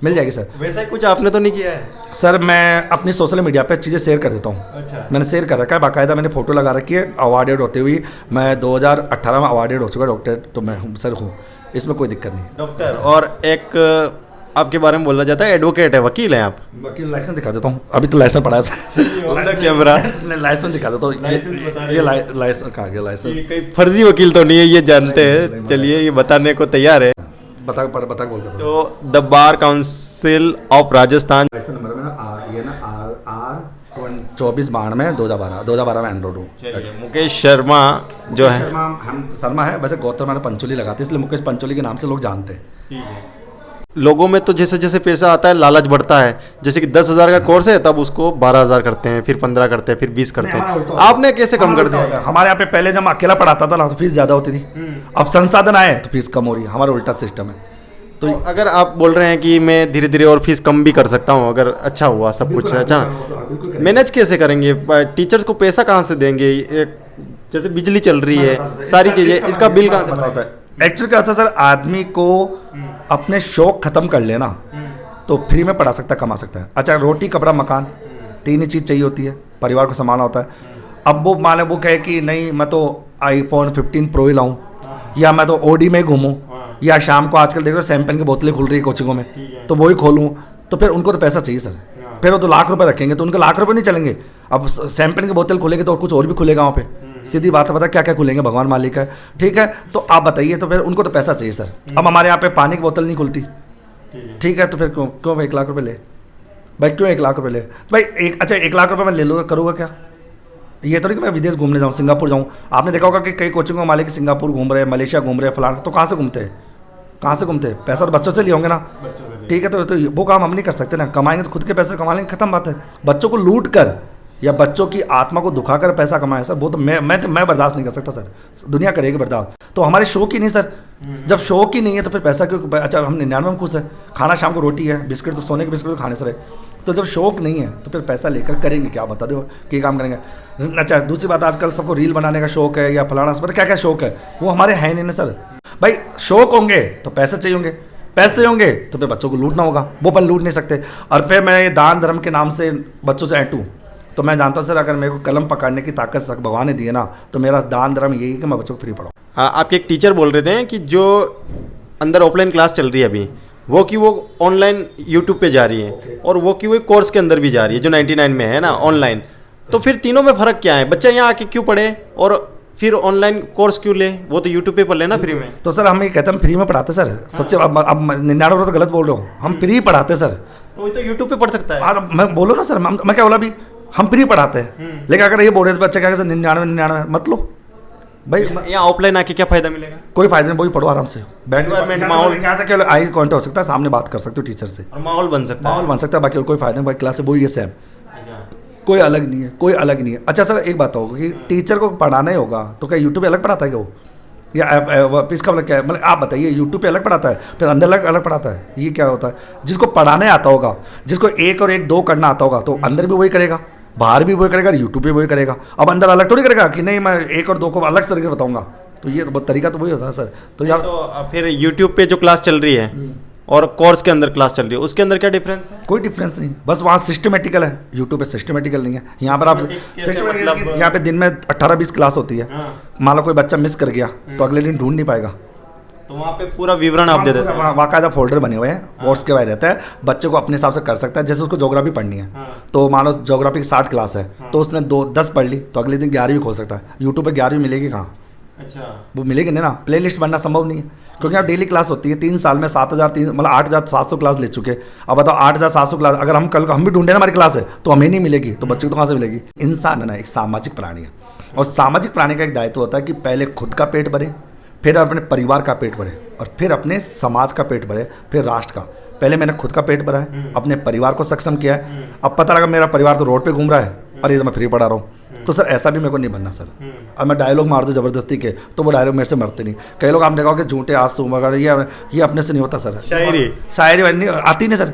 [SPEAKER 3] मिल जाएगी सर।
[SPEAKER 2] वैसा कुछ आपने तो नहीं किया है?
[SPEAKER 3] सर मैं अपनी सोशल मीडिया पे चीज़ें शेयर कर देता हूँ। अच्छा। मैंने शेयर कर रखा है, बाकायदा मैंने फोटो लगा रखी है अवार्डेड होते हुए। मैं 2018 में अवार्डेड हो चुका डॉक्टर, तो मैं सर हूँ, इसमें कोई दिक्कत नहीं।
[SPEAKER 2] डॉक्टर, और एक आपके बारे में बोला जाता है एडवोकेट है, वकील हैं आप?
[SPEAKER 3] वकील लाइसेंस दिखा देता हूँ, अभी तो लाइसेंस पड़ा है सर।
[SPEAKER 2] कैमरा
[SPEAKER 3] लाइसेंस दिखा देता हूँ, ये लाइसेंस कहाँ गया? लाइसेंस
[SPEAKER 2] कोई फर्जी वकील तो नहीं है, ये जानते हैं। चलिए, ये बताने को तैयार है।
[SPEAKER 3] बता बोल कर
[SPEAKER 2] तो the bar council of Rajasthan
[SPEAKER 3] ऐसा नंबर में ना ये ना आर 2492 2012 में एनरोड हूँ।
[SPEAKER 2] मुकेश शर्मा जो है
[SPEAKER 3] शर्मा है, वैसे गौतम मैंने पंचोली लगाती है, इसलिए मुकेश पंचोली के नाम से लोग जानते हैं।
[SPEAKER 2] लोगों में तो जैसे जैसे पैसा आता है लालच बढ़ता है। जैसे कि 10,000 का कोर्स है तब उसको 12,000 करते हैं, फिर 15 करते हैं, फिर 20 करते हैं। आपने कैसे कम कर दिया?
[SPEAKER 3] हमारे यहाँ पे पहले जब अकेला पढ़ाता था ना तो फीस ज़्यादा होती थी, अब संसाधन आए तो फीस कम हो रही है। हमारा उल्टा सिस्टम है।
[SPEAKER 2] तो अगर आप बोल रहे हैं कि मैं धीरे धीरे और फीस कम भी कर सकता हूँ अगर अच्छा हुआ सब कुछ अच्छा, मैनेज कैसे करेंगे? टीचर्स को पैसा कहाँ से देंगे? जैसे बिजली चल रही है, सारी चीज़ें, इसका बिल कहाँ से?
[SPEAKER 3] बताओ सर, एक्चुअली क्या होता है सर, आदमी को अपने शौक खत्म कर लेना तो फ्री में पढ़ा सकता है, कमा सकता है। अच्छा, रोटी कपड़ा मकान 3 ही चीज़ चाहिए होती है, परिवार को संभालना होता है। अब वो मान वो कहे कि नहीं मैं तो iPhone 15 Pro ही लाऊं, या मैं तो ओडी में घूमूं, या शाम को आजकल देख रहे हो सैम्पन की बोतलें खुल रही है कोचिंगों में, तो वही खोलूं, तो फिर उनको तो पैसा चाहिए सर। फिर वो तो लाख रुपए रखेंगे तो उनके लाख रुपए नहीं चलेंगे। अब सैम्पन की बोतल खुलेगी तो कुछ और भी खुलेगा वहाँ पे, सीधी बात है। पता क्या क्या खुलेंगे, भगवान मालिक है। ठीक है, तो आप बताइए, तो फिर उनको तो पैसा चाहिए सर। अब हमारे यहाँ पे पानी की बोतल नहीं खुलती, ठीक है, तो फिर क्यों 1 लाख रुपए ले भाई? क्यों 1 लाख रुपए ले भाई? अच्छा 1 लाख रुपए मैं ले लूँगा, करूँगा क्या? ये तो नहीं कि मैं विदेश घूमने जाऊँ, सिंगापुर जाऊँ। आपने देखा होगा कि कई कोचिंगों मालिक सिंगापुर घूम रहे हैं, मलेशिया घूम रहे हैं, फलाना। तो कहाँ से घूमते हैं? कहाँ से घूमते हैं? पैसा तो बच्चों से लिए होंगे ना, ठीक है। तो वो काम हम नहीं कर सकते ना, कमाएंगे तो खुद के पैसे कमा लेंगे, खत्म बात है। बच्चों को लूट कर या बच्चों की आत्मा को दुखा कर पैसा कमाए सर, वो तो मैं बर्दाश्त नहीं कर सकता सर। दुनिया करेगी बर्दाश्त, तो हमारे शौक ही नहीं सर। जब शौक ही नहीं है तो फिर पैसा क्यों? अच्छा हम 99 में खुश है, खाना शाम को रोटी है, बिस्किट तो सोने के बिस्किट तो खाने से रहे। तो जब शौक नहीं है तो फिर पैसा लेकर करेंगे क्या? बता दो कि काम करेंगे। अच्छा दूसरी बात, आजकल सबको रील बनाने का शौक है या फलाना, पता क्या क्या शौक है, वो हमारे है नहीं ना सर। भाई शौक होंगे तो पैसे चाहिए होंगे, पैसे होंगे तो फिर बच्चों को लूटना होगा, वो अपन लूट नहीं सकते। और फिर मैं ये दान धर्म के नाम से बच्चों से ऐंटूँ तो मैं जानता हूँ सर, अगर मेरे को कलम पकड़ने की ताकत भगवान ने दी है ना, तो मेरा दान धर्म यही है कि मैं बच्चों को फ्री पढ़ाऊँ।
[SPEAKER 2] आपके एक टीचर बोल रहे थे कि जो अंदर ऑफलाइन क्लास चल रही है अभी, वो कि वो ऑनलाइन यूट्यूब पे जा रही है, और वो कि वो कोर्स के अंदर भी जा रही है जो 99 में है ना ऑनलाइन। तो फिर तीनों में फ़र्क क्या है? बच्चा यहाँ आके क्यों पढ़े और फिर ऑनलाइन कोर्स क्यों ले? वो तो यूट्यूब पे पढ़ लेना फ्री में।
[SPEAKER 3] तो सर हम ये कहते हैं हम फ्री में पढ़ाते सर, सच्चे। अब 99 तो गलत बोल रहे हो, हम फ्री पढ़ाते सर।
[SPEAKER 2] तो वही तो यूट्यूब पे पढ़ सकता है।
[SPEAKER 3] मैं बोलो ना सर, मैं क्या बोला अभी, हम फ्री पढ़ाते हैं। लेकिन अगर ये बोल रहे बच्चे क्या 99 मत लो भाई।
[SPEAKER 2] यहाँ ऑफलाइन आके क्या फायदा मिलेगा?
[SPEAKER 3] कोई फायदा नहीं, वही पढ़ो आराम से।
[SPEAKER 2] एनवायरमेंट माहौल
[SPEAKER 3] यहाँ से क्या आई कांटेक्ट हो सकता है, सामने बात कर सकते हो टीचर से,
[SPEAKER 2] और माहौल बन सकता
[SPEAKER 3] है, बाकी और कोई फायदा नहीं। भाई क्लास से वही है सेम, कोई अलग नहीं है, कोई अलग नहीं है। अच्छा सर एक बात होगा कि टीचर को पढ़ाना ही होगा तो क्या यूट्यूब पे अलग पढ़ाता है क्या वो, या इसका मतलब क्या है? मतलब आप बताइए, यूट्यूब पे अलग पढ़ाता है फिर अंदर अलग पढ़ाता है, ये क्या होता है? जिसको पढ़ाने आता होगा, जिसको 1 और 1 2 करना आता होगा, तो अंदर भी वही करेगा, बाहर भी वही करेगा, यूट्यूब पे वही करेगा। अब अंदर अलग थोड़ी करेगा कि नहीं मैं 1 और 2 को अलग तरीके से बताऊंगा, तो ये तो तरीका तो वही होता है सर। तो यार
[SPEAKER 2] तो फिर यूट्यूब पे जो क्लास चल रही है और कोर्स के अंदर क्लास चल रही है, उसके अंदर क्या डिफरेंस है?
[SPEAKER 3] कोई डिफरेंस नहीं, बस वहाँ सिस्टमेटिकल है, यूट्यूब पे सिस्टमेटिकल नहीं है। यहाँ पर आप
[SPEAKER 2] मतलब
[SPEAKER 3] यहाँ पे दिन में 18-20 क्लास होती है। मान लो कोई बच्चा मिस कर गया तो अगले दिन ढूंढ नहीं पाएगा,
[SPEAKER 2] तो वहाँ पे पूरा विवरण आप दे देते हैं।
[SPEAKER 3] बाकायदा फोल्डर बने हुए हैं, कोर्स के बारे रहता है, बच्चे को अपने हिसाब से कर सकता है। जैसे उसको ज्योग्राफी पढ़नी है तो मान लो ज्योग्राफी की 60 क्लास है, तो उसने 10 पढ़ ली तो अगले दिन 11वीं खोल सकता है। यूट्यूब पे 11वीं मिलेगी कहाँ?
[SPEAKER 2] अच्छा
[SPEAKER 3] वो मिलेगी नहीं ना, प्ले लिस्ट बनना संभव नहीं है, क्योंकि यहाँ डेली क्लास होती है। 3 साल में 8,700 क्लास ले चुके। अब बताओ 8,700 क्लास अगर हम कल हम भी ढूंढे ना हमारी क्लास है तो हमें नहीं मिलेगी, तो बच्चों को तो कहाँ से मिलेगी? इंसान है ना, एक सामाजिक प्राणी है, और सामाजिक प्राणी का एक दायित्व होता है कि पहले खुद का पेट भरे, फिर अपने परिवार का पेट भरे, और फिर अपने समाज का पेट भरे, फिर राष्ट्र का। पहले मैंने खुद का पेट भरा है, अपने परिवार को सक्षम किया है। अब पता लगा मेरा परिवार तो रोड पे घूम रहा है, अरे तो मैं फ्री पढ़ा रहा हूँ, तो सर ऐसा भी मेरे को नहीं बनना सर। अब मैं डायलॉग मार दूँ ज़बरदस्ती के तो वो डायलॉग मेरे से मरते नहीं। कई लोग आप देखा कि झूठे आंसू वगैरह ये अपने से नहीं होता सर। शायरी नहीं आती नहीं सर,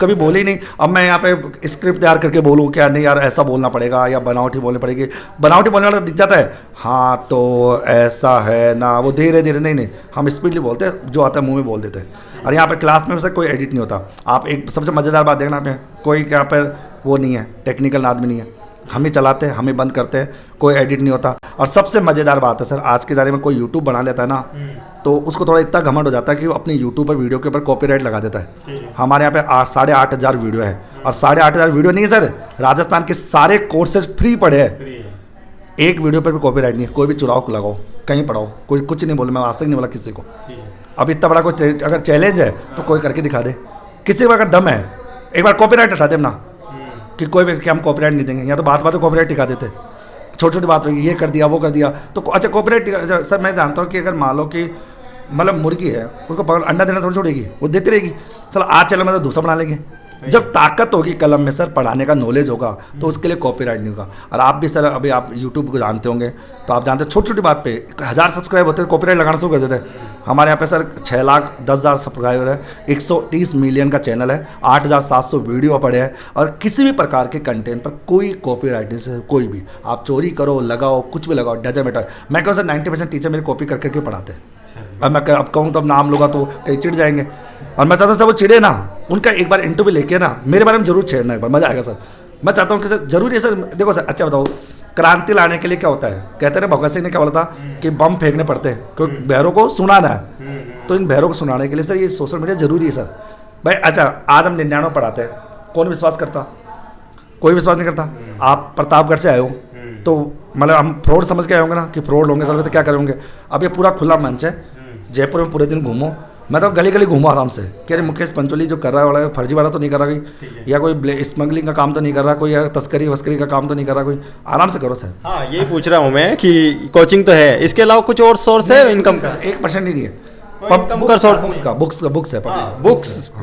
[SPEAKER 3] कभी बोले ही नहीं। अब मैं यहाँ पे स्क्रिप्ट तैयार करके बोलूँ क्या, नहीं यार ऐसा बोलना पड़ेगा या बनावटी बोलनी पड़ेगी। बनावटी बोलने वाला दिख जाता है, हाँ तो ऐसा है ना, वो धीरे धीरे नहीं हम स्पीडली बोलते हैं, जो आता है मुंह में बोल देते हैं। और यहाँ पे क्लास में सर कोई एडिट नहीं होता। आप एक सबसे मज़ेदार बात देखना, आपने कोई यहाँ पर वो नहीं है, टेक्निकल आदमी नहीं है, हम ही चलाते हैं, हम ही बंद करते हैं, कोई एडिट नहीं होता। और सबसे मज़ेदार बात है सर, आज के ज़माने में कोई यूट्यूब बना लेता है ना, तो उसको थोड़ा इतना घमंड हो जाता है कि वो अपने यूट्यूब पर वीडियो के ऊपर कॉपीराइट लगा देता है। हमारे यहाँ पे 8,500 वीडियो है, और 8,500 वीडियो नहीं है सर, राजस्थान के सारे कोर्सेज फ्री पढ़े हैं, एक वीडियो पर भी कॉपीराइट नहीं है। कोई भी चुराव लगाओ, कहीं पढ़ाओ, कोई कुछ नहीं बोले, मैं आज तक नहीं बोला किसी को। अब इतना बड़ा कोई अगर चैलेंज है तो कोई करके दिखा दे, किसी को अगर दम है एक बार कॉपीराइट हटा दे अपना कि कोई भी कि हम कॉपीराइट नहीं देंगे, या तो बात में कॉपीराइट टिका देते, छोटी छोटी बात में ये कर दिया वो कर दिया तो अच्छा कॉपीराइट। सर मैं जानता हूँ कि अगर मान लो कि मतलब मुर्गी है उसको पकड़ अंडा देना थोड़ी छोड़ेगी, वो देती रहेगी, चलो आज चलो मैं तो दूसरा बना लेंगे। जब ताकत होगी कलम में सर, पढ़ाने का नॉलेज होगा तो उसके लिए कॉपीराइट नहीं होगा। और आप भी सर अभी आप यूट्यूब को जानते होंगे तो आप जानते हैं छोटी छोटी बात पे 1000 सब्सक्राइब होते हैं कॉपीराइट लगाना शुरू कर देते हैं। हमारे यहाँ पे सर 6,10,000 सब्सक्राइबर है, 130 मिलियन का चैनल है, 8,700 वीडियो पड़े हैं और किसी भी प्रकार के कंटेंट पर कोई कॉपीराइट नहीं सर, कोई भी आप चोरी करो लगाओ कुछ भी लगाओ डजन मैटर। मैं कहूँ सर 90% टीचर मेरे कॉपी कर करके पढ़ाते हैं। अब मैं अब कहूँ तो अब नाम लूँगा तो कहीं चिढ़ जाएंगे और मैं चाहता हूँ सर वो चिढ़े ना, उनका एक बार इंटरव्यू लेके ना मेरे बारे में जरूर छेड़ना, एक बार मजा आएगा सर। मैं चाहता हूँ कि सर जरूरी है सर। देखो सर अच्छा बताओ क्रांति लाने के लिए क्या होता है, कहते हैं ना भगत सिंह ने क्या बोला था कि बम फेंकने पड़ते हैं क्योंकि बहरों को सुनाना है, तो इन बहरों को सुनाने के लिए सर ये सोशल मीडिया जरूरी है सर भाई। अच्छा आज हम 99 पढ़ाते हैं, कौन विश्वास करता, कोई विश्वास नहीं करता। आप प्रतापगढ़ से आए हो तो मतलब हम फ्रॉड समझ के आए होंगे ना कि फ्रॉड होंगे सर, तो क्या करेंगे। अब ये पूरा खुला मंच है, जयपुर में पूरे दिन घूमो, मैं तो गली गली घूमो आराम से कि अरे मुकेश पंचोली जो कर रहा है वाला फर्जी वाला तो नहीं कर रहा कोई, या कोई स्मगलिंग का काम तो नहीं कर रहा कोई, या तस्करी वस्करी का काम तो नहीं कर रहा कोई, आराम से करो सर।
[SPEAKER 2] हाँ यही पूछ रहा हूँ मैं कि कोचिंग तो है, इसके अलावा कुछ और सोर्स है इनकम का?
[SPEAKER 3] 1% ही नहीं है
[SPEAKER 2] इनकम का सोर्स
[SPEAKER 3] बुक्स है।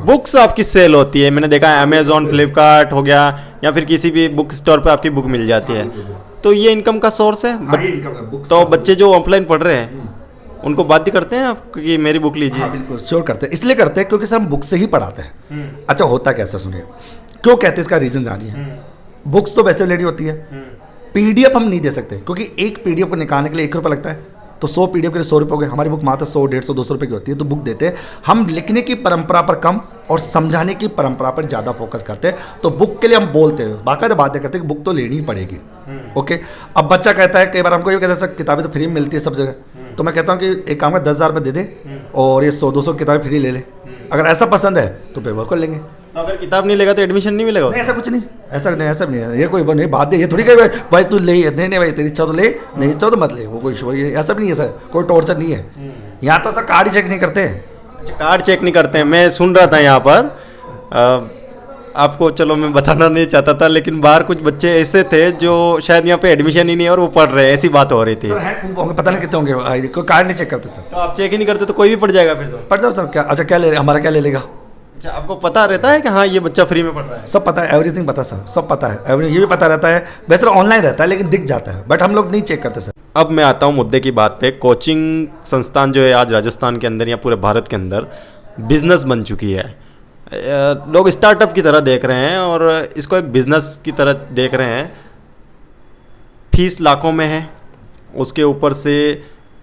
[SPEAKER 2] बुक्स आपकी सेल होती है, मैंने देखा है अमेजोन फ्लिपकार्ट हो गया या फिर किसी भी बुक स्टोर पे आपकी बुक मिल जाती है, तो ये इनकम का सोर्स है। तो बच्चे जो ऑफलाइन पढ़ रहे हैं उनको बाध्य करते हैं आप कि मेरी बुक लीजिए?
[SPEAKER 3] हाँ बिल्कुल श्योर करते हैं, इसलिए करते हैं क्योंकि सर हम बुक से ही पढ़ाते हैं। अच्छा होता कैसा सुनिए, क्यों कहते हैं इसका रीजन जानिए। बुक्स तो वैसे लेनी होती है, पीडीएफ हम नहीं दे सकते क्योंकि एक पीडीएफ को निकालने के लिए 1 रुपये लगता है, तो 100 पीडीएफ के लिए 100 रुपये हो गए। हमारी बुक मात्र 100, 150, 200 रुपये की होती है, तो बुक देते हैं हम। लिखने की परंपरा पर कम और समझाने की परंपरा पर ज़्यादा फोकस करते हैं, तो बुक के लिए हम बोलते हैं बाकायदा बातें करते हैं कि बुक तो लेनी ही पड़ेगी। ओके अब बच्चा कहता है, कई बार हमको ये कहता है सर किताबें तो फ्री में मिलती है सब जगह, तो मैं कहता हूँ कि एक काम का 10,000 रुपये दे दे और ये 100-200 किताबें फ्री ले ले, अगर ऐसा पसंद है तो फिर वो कर लेंगे।
[SPEAKER 2] तो अगर किताब नहीं लेगा तो एडमिशन नहीं मिलेगा?
[SPEAKER 3] नहीं ऐसा कुछ नहीं, ऐसा नहीं है, ये कोई नहीं बात है, ये थोड़ी कहे भाई तू ले, नहीं भाई तेरी इच्छा तो ले, नहीं इच्छा तो मत ले, वो कोई ऐसा भी नहीं है सर, कोई टॉर्चर नहीं है यहाँ तो सर। कार्ड ही चेक नहीं करते हैं।
[SPEAKER 2] अच्छा कार्ड चेक नहीं करते हैं, मैं सुन रहा था यहाँ पर आपको, चलो मैं बताना नहीं चाहता था लेकिन बाहर कुछ बच्चे ऐसे थे जो शायद यहाँ पे एडमिशन ही नहीं है और वो पढ़ रहे हैं, ऐसी बात हो रही थी।
[SPEAKER 3] सर हैं खूब होंगे, पता नहीं कितने होंगे, कोई कार्ड नहीं चेक करते सर।
[SPEAKER 2] तो आप चेक ही नहीं करते तो कोई भी पढ़ जाएगा फिर? तो
[SPEAKER 3] पढ़ जाओ सर, क्या अच्छा क्या ले हमारा क्या ले लेगा।
[SPEAKER 2] अच्छा आपको पता रहता है कि हाँ ये बच्चा फ्री में पढ़ रहा है?
[SPEAKER 3] सब पता है, एवरीथिंग पता सर, सब पता है, ये भी पता रहता है। वैसे ऑनलाइन रहता है लेकिन दिख जाता है, बट हम लोग नहीं चेक करते सर।
[SPEAKER 2] अब मैं आता हूँ मुद्दे की बात पे। कोचिंग संस्थान जो है आज राजस्थान के अंदर या पूरे भारत के अंदर बिजनेस बन चुकी है, लोग स्टार्टअप की तरह देख रहे हैं और इसको एक बिजनेस की तरह देख रहे हैं। फीस लाखों में है, उसके ऊपर से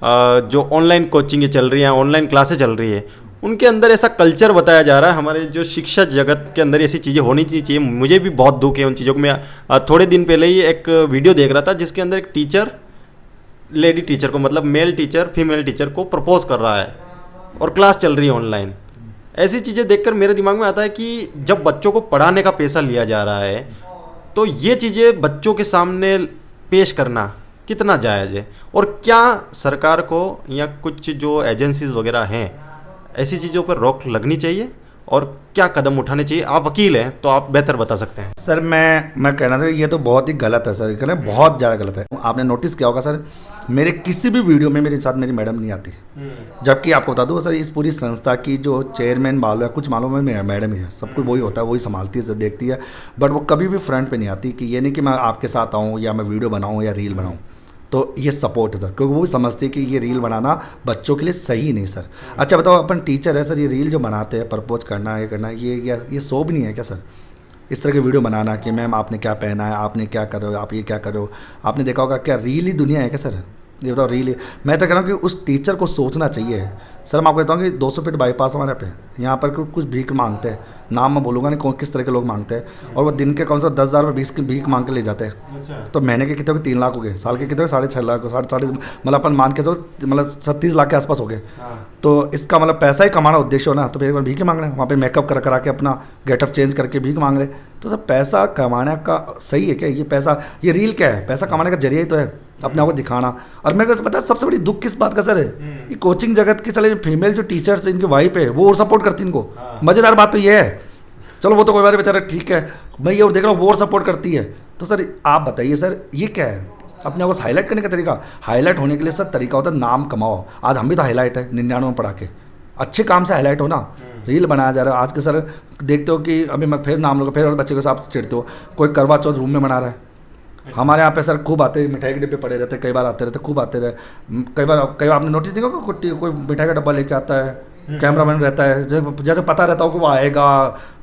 [SPEAKER 2] जो ऑनलाइन कोचिंग चल रही हैं, ऑनलाइन क्लासें चल रही है, उनके अंदर ऐसा कल्चर बताया जा रहा है। हमारे जो शिक्षा जगत के अंदर ऐसी चीज़ें होनी चाहिए, मुझे भी बहुत दुख है उन चीज़ों को। मैं थोड़े दिन पहले ही एक वीडियो देख रहा था जिसके अंदर एक टीचर लेडी टीचर को, मतलब मेल टीचर फीमेल टीचर को प्रपोज कर रहा है और क्लास चल रही है ऑनलाइन। ऐसी चीज़ें देखकर मेरे दिमाग में आता है कि जब बच्चों को पढ़ाने का पैसा लिया जा रहा है तो ये चीज़ें बच्चों के सामने पेश करना कितना जायज़ है, और क्या सरकार को या कुछ जो एजेंसीज वगैरह हैं ऐसी चीज़ों पर रोक लगनी चाहिए और क्या कदम उठाने चाहिए? आप वकील हैं तो आप बेहतर बता सकते हैं।
[SPEAKER 3] सर मैं कहना था ये तो बहुत ही गलत है सर, कहना बहुत ज़्यादा गलत है। आपने नोटिस किया होगा सर, मेरे किसी भी वीडियो में मेरे साथ मेरी मैडम नहीं आती, जबकि आपको बता दूँ सर इस पूरी संस्था की जो चेयरमैन मालूम है, कुछ मालूम है मैडम ही है, सब कुछ वही होता है, वही संभालती है, देखती है, बट वो कभी भी फ्रंट पे नहीं आती कि ये नहीं कि मैं आपके साथ आऊँ या मैं वीडियो बनाऊँ या रील बनाऊँ। तो ये सपोर्ट है सर, क्योंकि वो भी समझती है कि ये रील बनाना बच्चों के लिए सही नहीं सर। अच्छा बताओ अपन टीचर है सर, ये रील जो बनाते हैं प्रपोज करना ये करना, ये शो भी नहीं है क्या सर? इस तरह के वीडियो बनाना कि मैम आपने क्या पहना है, आपने क्या करो, आप ये क्या करो, आपने देखा होगा क्या रील ही दुनिया है क्या सर? ये बताओ रील। मैं तो कह रहा हूँ कि उस टीचर को सोचना चाहिए सर। मैं आपको कहता हूँ कि 200 फीट बाईपास हमारे पे यहाँ पर कुछ भीख मांगते हैं, नाम मैं बोलूँगा नहीं कौन किस तरह के लोग मांगते हैं, और वो दिन के कौन सा 10,000 रुपये 20 की भीख मांग के ले जाते हैं। अच्छा। तो महीने के कितने 3 लाख हो गए, साल के कितने 6.5 लाख, साढ़े मतलब अपन मान के चलो मतलब 37 लाख के आसपास हो गए। तो इसका मतलब पैसा ही कमाना उद्देश्य हो ना, तो फिर भीख मांग रहे हैं वहाँ पर, मेकअप करा के अपना गेटअप चेंज करके भीख मांग रहे। तो सर पैसा कमाने का सही है क्या? ये पैसा, ये रील क्या है? पैसा कमाने का जरिया ही तो है। अपने आप को दिखाना। और मेरे को पता है सबसे बड़ी दुख किस बात का सर है, ये कोचिंग जगत के चले फीमेल जो टीचर्स इनकी वाइफ है वो और सपोर्ट करती इनको। मज़ेदार बात तो ये है, चलो वो तो कोई बात बेचारा ठीक है, मैं ये और देख रहा हूँ वो और सपोर्ट करती है। तो सर आप बताइए सर ये क्या है, अपने आप को हाईलाइट करने का तरीका? हाईलाइट होने के लिए सर तरीका होता है नाम कमाओ। आज हम भी तो हाईलाइट है 99 में पढ़ा के, अच्छे काम से हाईलाइट हो ना। रील बनाया जा रहा है आज के सर, देखते हो कि अभी मैं फिर नाम लूँगा, फिर और बच्चे के साथ चिढ़ते हो, कोई करवा चौथ रूम में मना रहा है। हमारे यहाँ पे सर खूब आते, मिठाई के डिब्बे पड़े रहते, कई बार आते रहते, खूब आते रहे। कई बार आपने नोटिस देखा कोई मिठाई का डब्बा लेके आता है, कैमरामैन रहता है, जैसे पता रहता हो कि वो आएगा।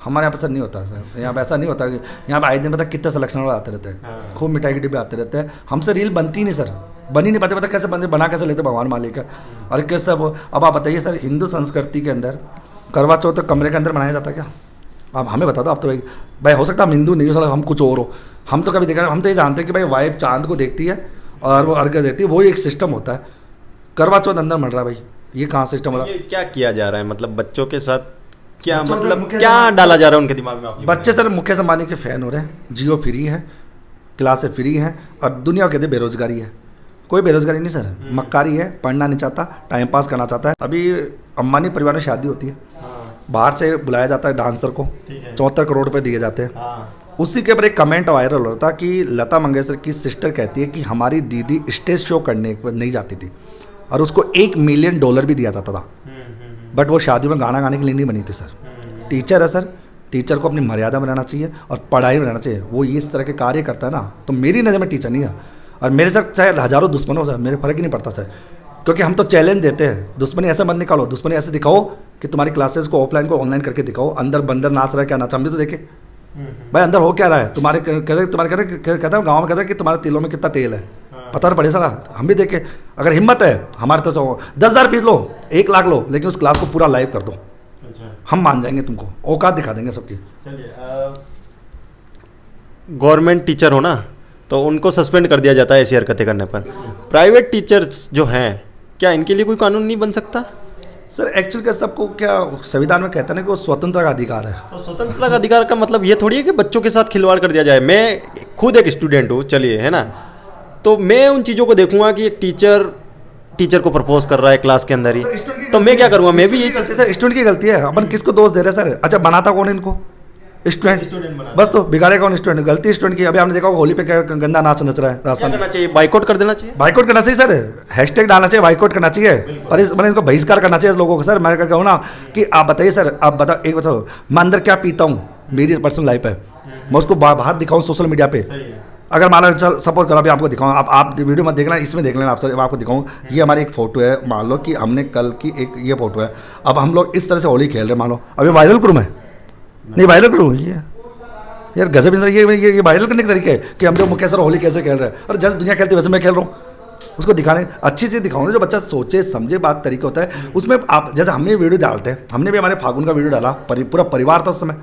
[SPEAKER 3] हमारे यहाँ पे सर नहीं होता सर, यहाँ पे ऐसा नहीं होता कि यहाँ पे आए दिन पता कितने सिलेक्शन वाले आते रहते हैं, खूब मिठाई के डिब्बे आते रहते हैं। हमसे रील बनती नहीं सर, बनी नहीं पाते, पता कैसे बनते, बना कैसे लेते भगवान मालिक है। और कैसे सब अब आप बताइए सर, हिंदू संस्कृति के अंदर करवा चौथ तो कमरे के अंदर मनाया जाता है क्या? आप हमें बता दो। आप तो भाई हो सकता है हम हिंदू नहीं हो सकता, हम कुछ और हो। हम तो कभी देखा, हम तो ये जानते हैं कि भाई वाइफ चांद को देखती है और वो अर्घ्य देती है, वो एक सिस्टम होता है। करवा चौथ अंदर मर रहा है भाई, ये कहाँ सिस्टम हो रहा है?
[SPEAKER 2] क्या किया जा रहा है, मतलब बच्चों के साथ क्या, मतलब क्या डाला जा रहा है उनके दिमाग में?
[SPEAKER 3] बच्चे सर मुकेश अंबानी के फ़ैन हो रहे हैं, जियो फ्री है, क्लासें फ्री हैं, और दुनिया कहते हैं बेरोजगारी है। कोई बेरोजगारी नहीं सर, मक्कारी है, पढ़ना नहीं चाहता, टाइम पास करना चाहता है। अभी अंबानी परिवार में शादी होती है, बाहर से बुलाया जाता है डांसर को, 74 करोड़ रुपए दिए जाते हैं। उसी के ऊपर एक कमेंट वायरल हो रहा था कि लता मंगेशकर की सिस्टर कहती है कि हमारी दीदी स्टेज शो करने पर नहीं जाती थी और उसको $1 मिलियन भी दिया जाता था, बट वो शादियों में गाना गाने के लिए नहीं बनी थी सर। टीचर है सर, टीचर को अपनी मर्यादा में रहना चाहिए और पढ़ाई में रहना चाहिए। वो ये इस तरह के कार्य करता है ना, तो मेरी नज़र में टीचर नहीं है। और मेरे साथ चाहे हज़ारों दुश्मन हो सर, मेरे फर्क ही नहीं पड़ता सर, क्योंकि हम तो चैलेंज देते हैं। दुश्मनी ऐसे मत निकालो, दुश्मनी ऐसे दिखाओ कि तुम्हारी क्लासेस को ऑफलाइन को ऑनलाइन करके दिखाओ। अंदर बंदर नाच रहा है, क्या नाच, हम भी तो देखे भाई अंदर हो क्या रहा है। तुम्हारे कहते हैं गाँव में कहते हैं कि तुम्हारे तिलों में कितना तेल है, पता तो पड़े सर, हम भी देखे। अगर हिम्मत है हमारे तो 10,000 फीस लो, 1 लाख लो, लेकिन उस क्लास को पूरा लाइव कर दो, हम मान जाएंगे, तुमको औकात दिखा देंगे सबकी।
[SPEAKER 2] गवर्नमेंट टीचर हो ना, तो उनको सस्पेंड कर दिया जाता है ऐसी हरकतें करने पर। प्राइवेट टीचर्स जो हैं, क्या इनके लिए कोई कानून नहीं बन सकता?
[SPEAKER 3] सर एक्चुअली क्या सबको क्या संविधान में कहता है ना कि वो स्वतंत्रता का अधिकार है।
[SPEAKER 2] तो स्वतंत्रता का अधिकार का मतलब ये थोड़ी है कि बच्चों के साथ खिलवाड़ कर दिया जाए। मैं खुद एक स्टूडेंट हूँ, चलिए, है ना, तो मैं उन चीज़ों को देखूंगा कि एक टीचर को प्रपोज कर रहा है क्लास के अंदर ही, तो मैं क्या करूँगा? मैं भी यही चलती
[SPEAKER 3] सर, स्टूडेंट की गलती है। अपन किसको दोष दे रहे हैं सर? अच्छा बनाता कौन है इनको? स्टूडेंट बस, तो बिगाड़ेगा कौन? स्टूडेंट, गलती स्टूडेंट की। अभी आपने देखा होली पे क्या गंदा नाच नच रहा है राजस्थान।
[SPEAKER 2] करना चाहिए, बाइकआउट कर देना चाहिए।
[SPEAKER 3] बाइकआउट करना चाहिए सर, हैशटैग डालना चाहिए, बाइकआउट करना चाहिए, और इस मैंने इसको बहिष्कार करना चाहिए लोगों को। सर मैं क्या कहूँ ना कि आप बताइए सर, आप बताओ, एक बताओ, मैं अंदर क्या पीता हूँ, मेरी पर्सनल लाइफ है, मैं उसको बाहर दिखाऊँ सोशल मीडिया पे। अगर मान लो चल सपोज करो, अभी आपको दिखाऊँ, आप वीडियो मत देखना, इसमें देख लेना आप सर, मैं आपको दिखाऊँ। ये हमारी एक फ़ोटो है, मान लो कि हमने कल की एक ये फ़ोटो है, अब हम लोग इस तरह से होली खेल रहे हैं, मान लो अभी वायरल करूँ मैं, नहीं वायरल करूँ, ये यार गजब ये वायरल करने के तरीके है कि हम जो मुकेश सर होली कैसे खेल रहे हैं, और जैसे दुनिया खेलती है वैसे मैं खेल रहा हूँ। उसको दिखाने अच्छी चीज़ दिखाऊँ ना, जो बच्चा सोचे समझे बात तरीका होता है उसमें। आप जैसे हमने वीडियो डालते हैं, हमने भी हमारे फागुन का वीडियो डाला, पूरा परिवार था उस समय,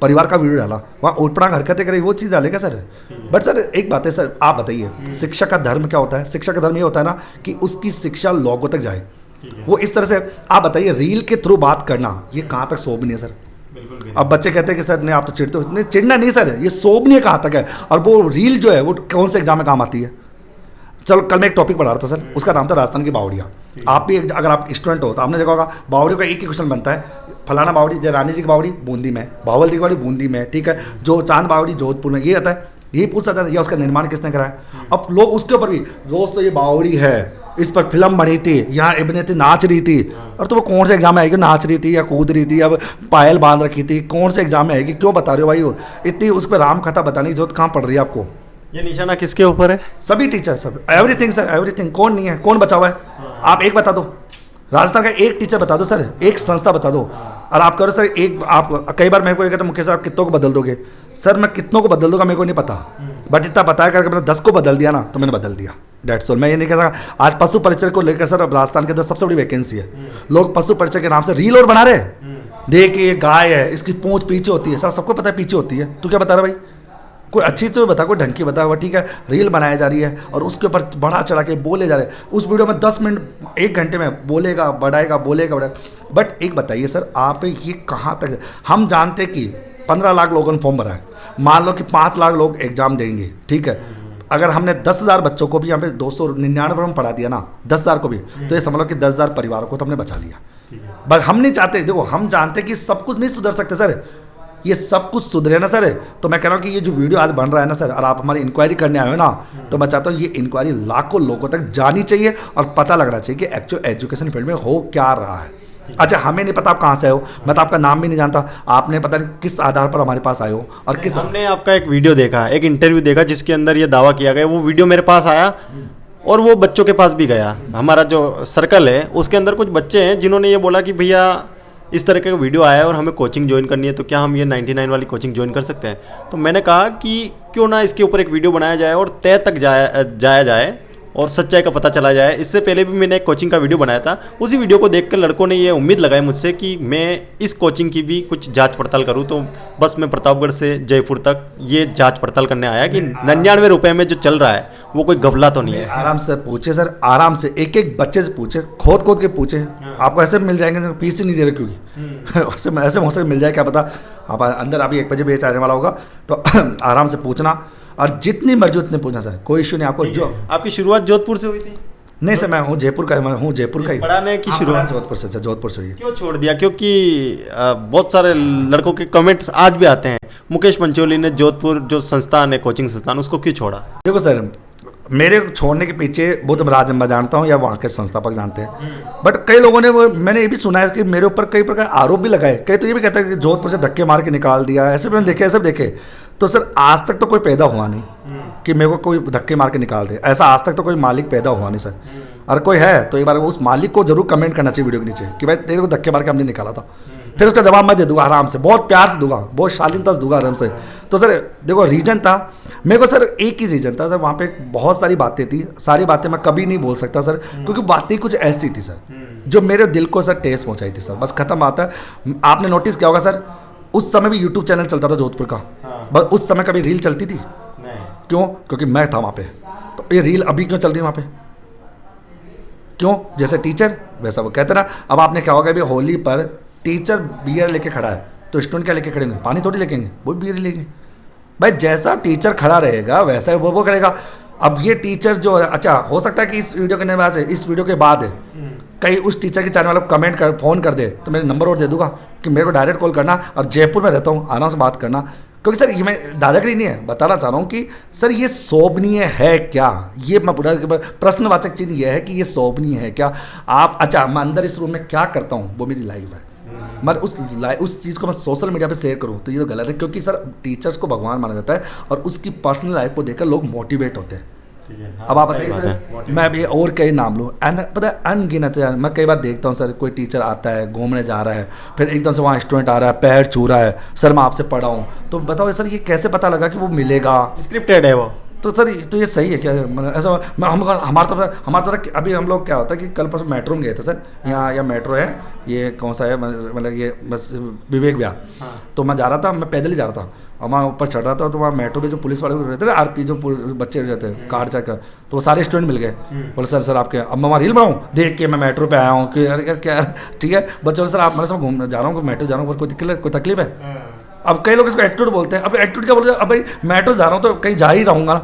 [SPEAKER 3] परिवार का वीडियो डाला, वहाँ उठपटांग हरकतें करी, वो चीज़ डालेगा सर। बट सर एक बात है सर, आप बताइए शिक्षा का धर्म क्या होता है? शिक्षा का धर्म ये होता है ना कि उसकी शिक्षा लोगों तक जाए। वो इस तरह से आप बताइए रील के थ्रू बात करना, ये कहाँ तक शोभनीय है सर? अब बच्चे कहते हैं कि सर नहीं आप तो चिढ़ते हो, नहीं चिढ़ना नहीं सर, ये शोभनीय कहाँ तक है? और वो रील जो है वो कौन से एग्जाम में काम आती है? चलो कल मैं एक टॉपिक पढ़ा रहा था सर, उसका नाम था राजस्थान की बावड़ियाँ। आप भी अगर आप स्टूडेंट हो तो आपने देखा होगा बावड़ियों का एक ही क्वेश्चन बनता है, फलाना बावड़ी, जय रानी जी की बावड़ी बूंदी में, बावल की बावड़ी बूंदी में, ठीक है, जो चांद बावड़ी जोधपुर में, ये आता है, यही पूछ सकता है, या उसका निर्माण किसने कराया? अब लोग उसके ऊपर भी दोस्तों ये बावड़ी है, इस पर फिल्म बनी थी, यहाँ अभिनेत्री नाच रही थी, और तो वो कौन से एग्जाम में आएगी? नाच रही थी या कूद रही थी या पायल बांध रखी थी, कौन से एग्जाम में आएगी? क्यों बता रहे हो भाई? इतनी उस पर राम कथा बताने की जरूरत कहाँ पड़ रही है आपको?
[SPEAKER 2] ये निशाना किसके ऊपर है?
[SPEAKER 3] सभी टीचर, सब, एवरीथिंग सर, एवरीथिंग। कौन नहीं है? कौन बचा हुआ है? आप एक बता दो, राजस्थान का एक टीचर बता दो सर, एक संस्था बता दो। और आप करो सर एक, आप कई बार मेरे को ये कहते मुकेश सर आप कितनों को बदल दोगे? सर मैं कितनों को बदल दूंगा मेरे को नहीं पता, बट इतना पता है कि अगर मैंने 10 को बदल दिया ना तो मैंने बदल दिया, डेट्स ऑल। मैं ये नहीं कह रहा। आज पशु परिचय को लेकर सर अब राजस्थान के अंदर सबसे बड़ी वैकेंसी है। लोग पशु परिचय के नाम से रील और बना रहे हैं, देखिए गाय है, इसकी पूंछ पीछे होती है, सर सबको पता है पीछे होती है, तू क्या बता रहा भाई? कोई अच्छी चीज़ बता, कोई ढंग की बता हुआ, ठीक है। रील बनाया जा रही है और उसके ऊपर बढ़ा चढ़ा के बोले जा रहे हैं। उस वीडियो में 10 मिनट 1 घंटे में बोलेगा बढ़ाएगा, बोलेगा बढ़ाएगा। बट एक बताइए सर, आप ये कहाँ तक? हम जानते कि 15 लाख लोगों ने फॉर्म भरा है, मान लो कि 5 लाख लोग एग्जाम देंगे, ठीक है, अगर हमने 10,000 बच्चों को भी यहाँ पे 299 में पढ़ा दिया ना, 10,000 को भी, तो ये समझ लो कि 10,000 परिवारों को तो हमने बचा लिया। बस हम नहीं चाहते, देखो हम जानते कि सब कुछ नहीं सुधर सकते सर, ये सब कुछ सुधरे ना सर। तो मैं कह रहा हूँ कि ये जो वीडियो आज बन रहा है ना सर, और आप हमारी इंक्वायरी करने आए हो ना, तो मैं चाहता हूँ ये इंक्वायरी लाखों लोगों तक जानी चाहिए और पता लगना चाहिए कि एक्चुअल एजुकेशन फील्ड में हो क्या रहा है। अच्छा, हमें नहीं पता आप कहाँ से आए हो, मैं तो आपका नाम भी नहीं जानता, आपने पता नहीं किस आधार पर हमारे पास आए हो और किस।
[SPEAKER 2] हमने आपका एक वीडियो देखा, एक इंटरव्यू देखा जिसके अंदर ये दावा किया गया, वो वीडियो मेरे पास आया और वो बच्चों के पास भी गया। हमारा जो सर्कल है उसके अंदर कुछ बच्चे हैं जिन्होंने ये बोला कि भैया इस तरह का वीडियो आया है और हमें कोचिंग ज्वाइन करनी है, तो क्या हम ये 99 वाली कोचिंग ज्वाइन कर सकते हैं? तो मैंने कहा कि क्यों ना इसके ऊपर एक वीडियो बनाया जाए और तय तक जाया जाए और सच्चाई का पता चला जाए। इससे पहले भी मैंने एक कोचिंग का वीडियो बनाया था, उसी वीडियो को देखकर लड़कों ने ये उम्मीद लगाई मुझसे कि मैं इस कोचिंग की भी कुछ जांच पड़ताल करूं। तो बस मैं प्रतापगढ़ से जयपुर तक ये जांच पड़ताल करने आया कि 99 रुपये में जो चल रहा है वो कोई गफला तो नहीं है।
[SPEAKER 3] आराम से पूछे सर, आराम से एक एक बच्चे से पूछे, खोद के पूछे, आपको ऐसे मिल जाएंगे, फीस ही नहीं दे रहे क्योंकि ऐसे हो सके मिल जाए, क्या पता आप अंदर अभी 1 बजे बेच आने वाला होगा, तो आराम से पूछना और जितनी मर्जी उतने पूछना सर, कोई इशू नहीं। आपको जो
[SPEAKER 2] आपकी शुरुआत जोधपुर से हुई थी?
[SPEAKER 3] नहीं सर, मैं हूँ जयपुर का, मैं हूँ जयपुर का ही।
[SPEAKER 2] पढ़ाने की शुरुआत
[SPEAKER 3] जोधपुर से, जोधपुर से हुई है।
[SPEAKER 2] क्यों छोड़ दिया? क्योंकि बहुत सारे लड़कों के कमेंट्स आज भी आते हैं, मुकेश पंचोली ने जोधपुर जो संस्थान है, कोचिंग संस्थान, उसको क्यों छोड़ा?
[SPEAKER 3] देखो सर, मेरे छोड़ने के पीछे बहुत राज मैं जानता हूँ या वहाँ के संस्थापक जानते हैं, बट कई लोगों ने वो, मैंने ये भी सुना है कि मेरे ऊपर कई प्रकार आरोप भी लगाए, कई तो ये भी कहते हैं कि जोधपुर से धक्के मार के निकाल दिया, ऐसे भी मैंने देखे, ऐसे देखे। तो सर आज तक तो कोई पैदा हुआ नहीं कि मेरे को कोई धक्के मार के निकाल दे, ऐसा आज तक तो कोई मालिक पैदा हुआ नहीं सर। अगर कोई है तो एक बार उस मालिक को जरूर कमेंट करना चाहिए वीडियो के नीचे कि भाई तेरे को धक्के मार के हमने निकाला था, फिर उसका जवाब मैं दे दूंगा आराम से, बहुत प्यार से दूंगा, बहुत शालीनता से दूंगा आराम से। तो सर देखो रीजन था मेरे को सर, एक ही रीजन था सर, वहाँ पे बहुत सारी बातें थी, सारी बातें मैं कभी नहीं बोल सकता सर, क्योंकि बातें कुछ ऐसी थी सर जो मेरे दिल को सर ठेस पहुँचाई थी सर, बस खत्म बात है। आपने नोटिस किया होगा सर, उस समय भी यूट्यूब चैनल चलता था जोधपुर का, बस उस समय कभी रील चलती थी? क्यों? क्योंकि मैं था वहाँ पे। तो ये रील अभी क्यों चल रही है वहाँ पे? क्यों? जैसे टीचर वैसा वो कहते ना। अब आपने क्या होगा, अभी होली पर टीचर बियर लेके खड़ा है तो स्टूडेंट क्या लेके खड़े होंगे? पानी थोड़ी लेकेंगे, वो बियर लेंगे। भाई जैसा टीचर खड़ा रहेगा वैसा वो करेगा। अब ये टीचर जो है, अच्छा हो सकता है कि इस वीडियो के बाद, इस वीडियो के बाद कहीं उस टीचर के चैनल वालों को कमेंट कर, फ़ोन कर दे, तो मेरे नंबर और दे दूंगा कि मेरे को डायरेक्ट कॉल करना, और जयपुर में रहता हूँ, आराम से बात करना। क्योंकि सर ये मैं दादागिरी नहीं है, बताना चाह रहा हूँ कि सर ये शोभनीय है क्या? ये मैं पूरा प्रश्नवाचक चिन्ह ये है कि ये शोभनीय है क्या? आप, अच्छा मैं अंदर इस रूम में क्या करता हूँ वो मेरी लाइफ है, मगर उस चीज़ को मैं सोशल मीडिया पे शेयर करूँ तो ये तो गलत है, क्योंकि सर टीचर्स को भगवान माना जाता है और उसकी पर्सनल लाइफ को देखकर लोग मोटिवेट होते हैं। अब आप बताइए सर, मैं भी और कई नाम लूँ, पता है अनगिनत है। मैं कई बार देखता हूँ सर, कोई टीचर आता है घूमने जा रहा है, फिर एकदम से वहाँ स्टूडेंट आ रहा है, पैर छू रहा है, सर मैं आपसे पढ़ा हूँ, तो बताओ सर ये कैसे पता लगा कि वो मिलेगा?
[SPEAKER 2] स्क्रिप्टेड है वो?
[SPEAKER 3] तो सर तो ये सही है क्या? मतलब ऐसा हमारा तो अभी हम लोग क्या होता है कि कल परसों मेट्रो में गए थे सर, यहाँ मेट्रो है, ये कौन सा है, मतलब ये बस विवेक विहार। तो मैं जा रहा था, मैं पैदल ही जा रहा था, और वहाँ ऊपर चढ़ रहा था, तो वहाँ मेट्रो पे जो पुलिस वाले रहते हैं, आरपी जो बच्चे रहते हैं कार्ड चेक कर, तो वो सारे स्टूडेंट मिल गए, बोले सर आपके, अब मैं वहाँ रील बनाऊँ देख के मैं मेट्रो पे आया हूँ कि यार क्या, ठीक है बच्चों सर आप मेरे साथ घूमने जा रहा हूँ, मेट्रो जा रहा हूँ, कोई तकलीफ है? अब कई लोग इसको एटीट्यूड बोलते हैं। अब एटीट्यूड क्या बोलते हैं? अब भाई मेट्रो जा रहा हूँ तो कहीं जा ही रहूँगा ना।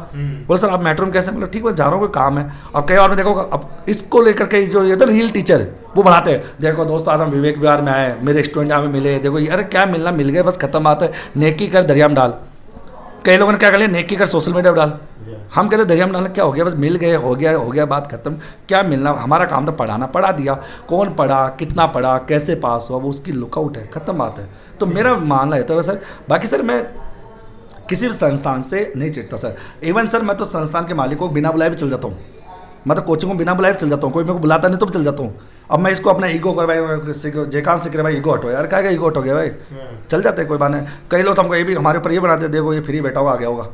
[SPEAKER 3] बोले सर आप मेट्रो में कैसे? मतलब ठीक है जा रहा हूँ, कोई काम है। अब कई बार में देखो, अब इसको लेकर के जो ये था रील टीचर वो बढ़ाते हैं, देखो दोस्तों आज हम विवेक विहार में आए, मेरे स्टूडेंट यहाँ में मिले, देखो यार क्या मिलना, मिल गए बस खत्म बात है, नेकी कर दरिया में डाल। कई लोगों ने क्या कर लिया, नेकी कर सोशल मीडिया पर डाल। हम कहते दरिया में डालना क्या हो गया, बस मिल गए, हो गया बात खत्म। क्या मिलना, हमारा काम था पढ़ाना, पढ़ा दिया, कौन पढ़ा, कितना पढ़ा, कैसे पास हुआ, वो उसकी लुकआउट है, खत्म बात है। तो मेरा मानना है तो सर, बाकी सर मैं किसी भी संस्थान से नहीं चिढ़ता सर। इवन सर मैं तो संस्थान के मालिक को बिना बुलाए भी चल जाता हूँ, मैं तो कोचिंग को बिना बुलाए भी चल जाता हूँ, कोई मेरे को बुलाता नहीं तो भी चल जाता हूँ। अब मैं इसको अपना ईगो कर भाई जयकांत से करे भाई ईगो हटो यार, क्या ईगो हटो गया भाई, चल जाते हैं कोई बात नहीं। कई लोग हमको ये भी हमारे ऊपर ये बनाते, देखो ये फ्री बैठा हुआ आ गया होगा।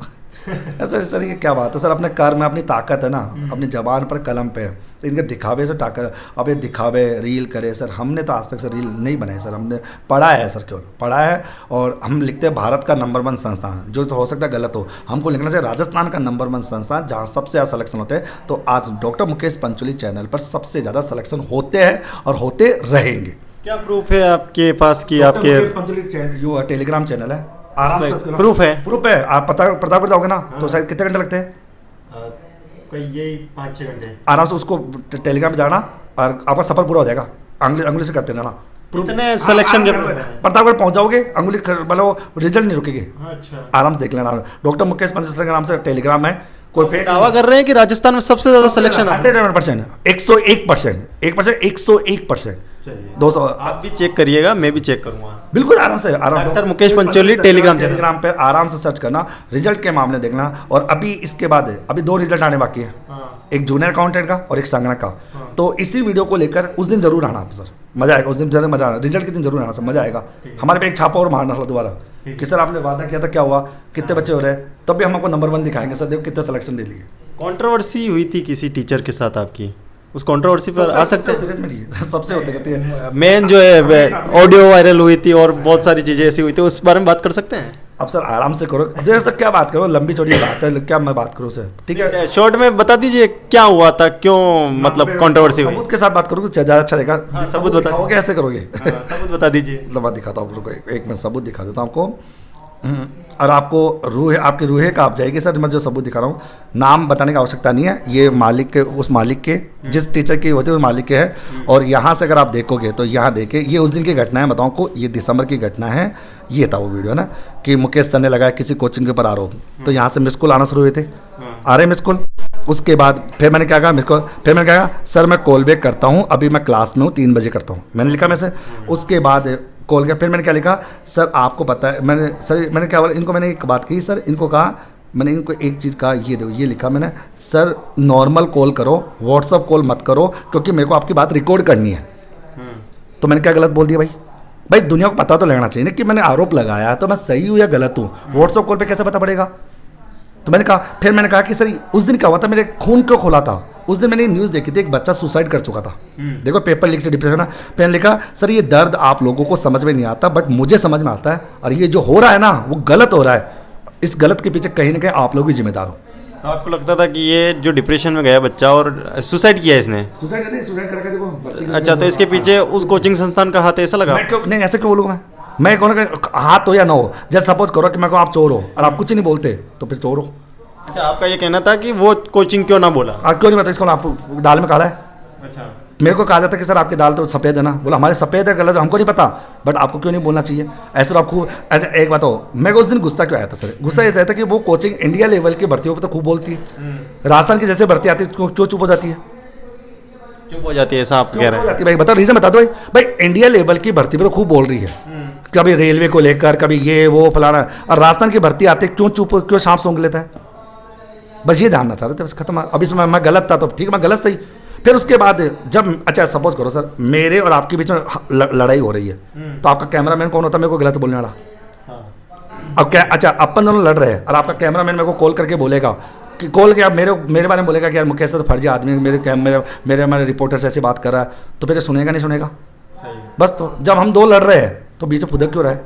[SPEAKER 3] ऐसा सर ये क्या बात है सर, अपने कर्म में अपनी ताकत है ना, अपनी जबान पर कलम पे, तो इनके दिखावे से ताकत। अब ये दिखावे रील करे सर, हमने तो आज तक सर रील नहीं बनाए सर, हमने पढ़ा है सर, केवल पढ़ा है। और हम लिखते हैं भारत का नंबर 1 संस्थान, जो तो हो सकता है गलत हो, हमको लिखना चाहिए राजस्थान का नंबर 1 संस्थान जहाँ सबसे ज़्यादा सलेक्शन होते हैं। तो आज डॉक्टर मुकेश पंचोली चैनल पर सबसे ज़्यादा सलेक्शन होते हैं और होते रहेंगे।
[SPEAKER 2] क्या प्रूफ है आपके पास कि आपके
[SPEAKER 3] जो टेलीग्राम चैनल है, आराम से
[SPEAKER 2] प्रूफ है?
[SPEAKER 3] प्रूफ है। आप प्रतापगढ़ जाओगे ना तो शायद कितने घंटे लगते हैं?
[SPEAKER 2] कोई यही 5-6 घंटे
[SPEAKER 3] आराम से उसको टेलीग्राम पे जाना और आपका सफ़र पूरा हो जाएगा। अंगुली से करते रहना।
[SPEAKER 2] कितने सिलेक्शन के
[SPEAKER 3] प्रतापगढ़ पहुंच जाओगे, अंगुली मतलब रिजल्ट नहीं रुकेगी।
[SPEAKER 2] अच्छा।
[SPEAKER 3] आराम से देख लेना। डॉक्टर मुकेश पंच सर के नाम से टेलीग्राम है। कोई फेक
[SPEAKER 2] दावा कर रहे हैं कि राजस्थान में सबसे ज्यादा सिलेक्शन है।
[SPEAKER 3] 100%, 101%, 101%। 200।
[SPEAKER 2] आप भी चेक करिएगा, मैं भी चेक करूंगा।
[SPEAKER 3] बिल्कुल आराम से।
[SPEAKER 2] डॉक्टर मुकेश पंचोली टेलीग्राम
[SPEAKER 3] पे आराम से सर्च करना, रिजल्ट के मामले देखना। और अभी इसके बाद अभी 2 रिजल्ट आने बाकी है, एक जूनियर अकाउंटेंट का और एक संगणक का। तो इसी वीडियो को लेकर उस दिन जरूर आना आप सर, मजा आएगा। उस दिन जरूर मजा आना, रिजल्ट के दिन जरूर आना सर, मजा आएगा। हमारे पे एक छापा और मारना था दोबारा कि सर आपने वादा किया था, क्या हुआ, कितने बच्चे हो रहे हैं, तब भी हम आपको नंबर 1 दिखाएंगे सर, देखो कितने सिलेक्शन दे लिए।
[SPEAKER 2] कंट्रोवर्सी हुई थी किसी टीचर के साथ आपकी, उस कंट्रोवर्सी पर आ सकते
[SPEAKER 3] हैं? सबसे होते रहती है।
[SPEAKER 2] मेन जो है ऑडियो वायरल हुई थी और बहुत सारी चीजें ऐसी हुई थी, उस बारे में बात कर सकते हैं?
[SPEAKER 3] अब सर आराम से करो। अब सर क्या बात करो, लंबी चौड़ी बात है, क्या मैं बात करूँ सर? ठीक है,
[SPEAKER 2] शॉर्ट में बता दीजिए क्या हुआ था, क्यों मतलब कंट्रोवर्सी हुई?
[SPEAKER 3] सबूत के साथ बात करोगे ज़्यादा अच्छा रहेगा।
[SPEAKER 2] सबूत बताओगे,
[SPEAKER 3] ऐसे करोगे?
[SPEAKER 2] सबूत बता दीजिए।
[SPEAKER 3] मैं दिखाता हूँ आपको, एक मिनट सबूत दिखा देता हूँ आपको। और आपको आपके रूहे का आप जाएगी सर। मैं जो सबूत दिखा रहा हूँ, नाम बताने की आवश्यकता नहीं है, ये मालिक के, उस मालिक के, जिस टीचर की वजह उस मालिक के है। और यहाँ से अगर आप देखोगे तो यहाँ देखे, ये उस दिन की घटना है, बताऊँ को, ये दिसंबर की घटना है। ये था वो वीडियो ना, कि मुकेश सर ने लगाया किसी कोचिंग के ऊपर आरोप। तो यहाँ से मिस कॉल आना शुरू हुए थे, आ रहे मिस कॉल। उसके बाद फिर मैंने क्या कहा, मिस कॉल, फिर मैंने कहा सर मैं कॉल बैक करता हूँ, अभी मैं क्लास में हूँ, 3 बजे करता हूँ, मैंने लिखा मैसेज। उसके बाद कॉल किया, फिर मैंने क्या लिखा, सर आपको पता है, मैंने क्या बोला इनको, मैंने एक बात कही सर, इनको कहा, मैंने इनको एक चीज़ कहा, ये दो, ये लिखा मैंने, सर नॉर्मल कॉल करो, व्हाट्सअप कॉल मत करो, क्योंकि मेरे को आपकी बात रिकॉर्ड करनी है। तो मैंने क्या गलत बोल दिया भाई दुनिया को पता तो लगना चाहिए ना कि मैंने आरोप लगाया तो मैं सही हूँ या गलत हूँ। व्हाट्सअप कॉल पे कैसे पता पड़ेगा? तो मैंने कहा, फिर मैंने कहा कि सर उस दिन क्या हुआ था, मेरे खून क्यों खोला था। उस दिन मैंने न्यूज़ देखी थी, एक बच्चा सुसाइड कर चुका था। देखो पेपर लिख के डिप्रेशन। फिर लिखा, सर ये दर्द आप लोगों को समझ में नहीं आता, बट मुझे समझ में आता है, और ये जो हो रहा है ना वो गलत हो रहा है। इस गलत के पीछे कहीं ना कहीं आप लोग भी जिम्मेदार हो।
[SPEAKER 2] तो आपको लगता था कि ये जो डिप्रेशन में गया बच्चा और सुसाइड किया इसने?
[SPEAKER 3] सुसाइड करके देखो।
[SPEAKER 2] अच्छा, तो इसके पीछे उस कोचिंग संस्थान का हाथ ऐसा लगा?
[SPEAKER 3] नहीं, ऐसे क्यों बोलूँगा मैं कौन हाथ हो या ना हो। जैसे सपोज करो कि मैं आप चोर हो और आप कुछ नहीं बोलते तो फिर चोर हो।
[SPEAKER 2] अच्छा, आपका ये कहना था कि वो कोचिंग क्यों ना बोला?
[SPEAKER 3] क्यों नहीं बता, इसको आप दाल में काला है।
[SPEAKER 2] अच्छा,
[SPEAKER 3] मेरे को कहा जाता है कि सर आपकी दाल तो सफ़ेद है ना, बोला हमारे सफ़ेद है, गलत, हमको नहीं पता, बट आपको क्यों नहीं बोलना चाहिए ऐसे। तो आपको ऐसा एक बात हो, मेरे को उस दिन गुस्सा क्यों आया था सर? गुस्सा ऐसा था कि वो कोचिंग इंडिया लेवल की भर्तियों पर तो खूब बोलती है, राजस्थान की जैसे भर्ती आती है क्यों चुप हो जाती है?
[SPEAKER 2] चुप हो जाती है, ऐसा आप कह रहे हैं?
[SPEAKER 3] भाई बताओ, रीज़न बता दो भाई। इंडिया लेवल की भर्ती पर तो खूब बोल रही है, कभी रेलवे को लेकर, कभी ये वो फलाना, और राजस्थान की भर्ती आती है क्यों चुप, क्यों सांप सूंघ लेता है? बस ये जानना चाह रहे थे, बस खत्म। अब इसमें मैं गलत था तो ठीक, मैं गलत सही। फिर उसके बाद जब, अच्छा सपोज करो सर मेरे और आपके बीच में लड़ाई हो रही है, तो आपका कैमरामैन कौन होता है मेरे को गलत बोलने वाला? अब क्या, अच्छा अपन दोनों लड़ रहे हैं और आपका कैमरामैन मेरे को कॉल करके बोलेगा कि कॉल के आप मेरे बारे में बोलेगा कि यार मुकेश सर फर्जी आदमी, मेरे रिपोर्टर से ऐसी बात कर रहा है, तो फिर सुनेगा नहीं सुनेगा? बस, तो जब हम 2 लड़ रहे हैं तो बीच में फुदक क्यों रहा है?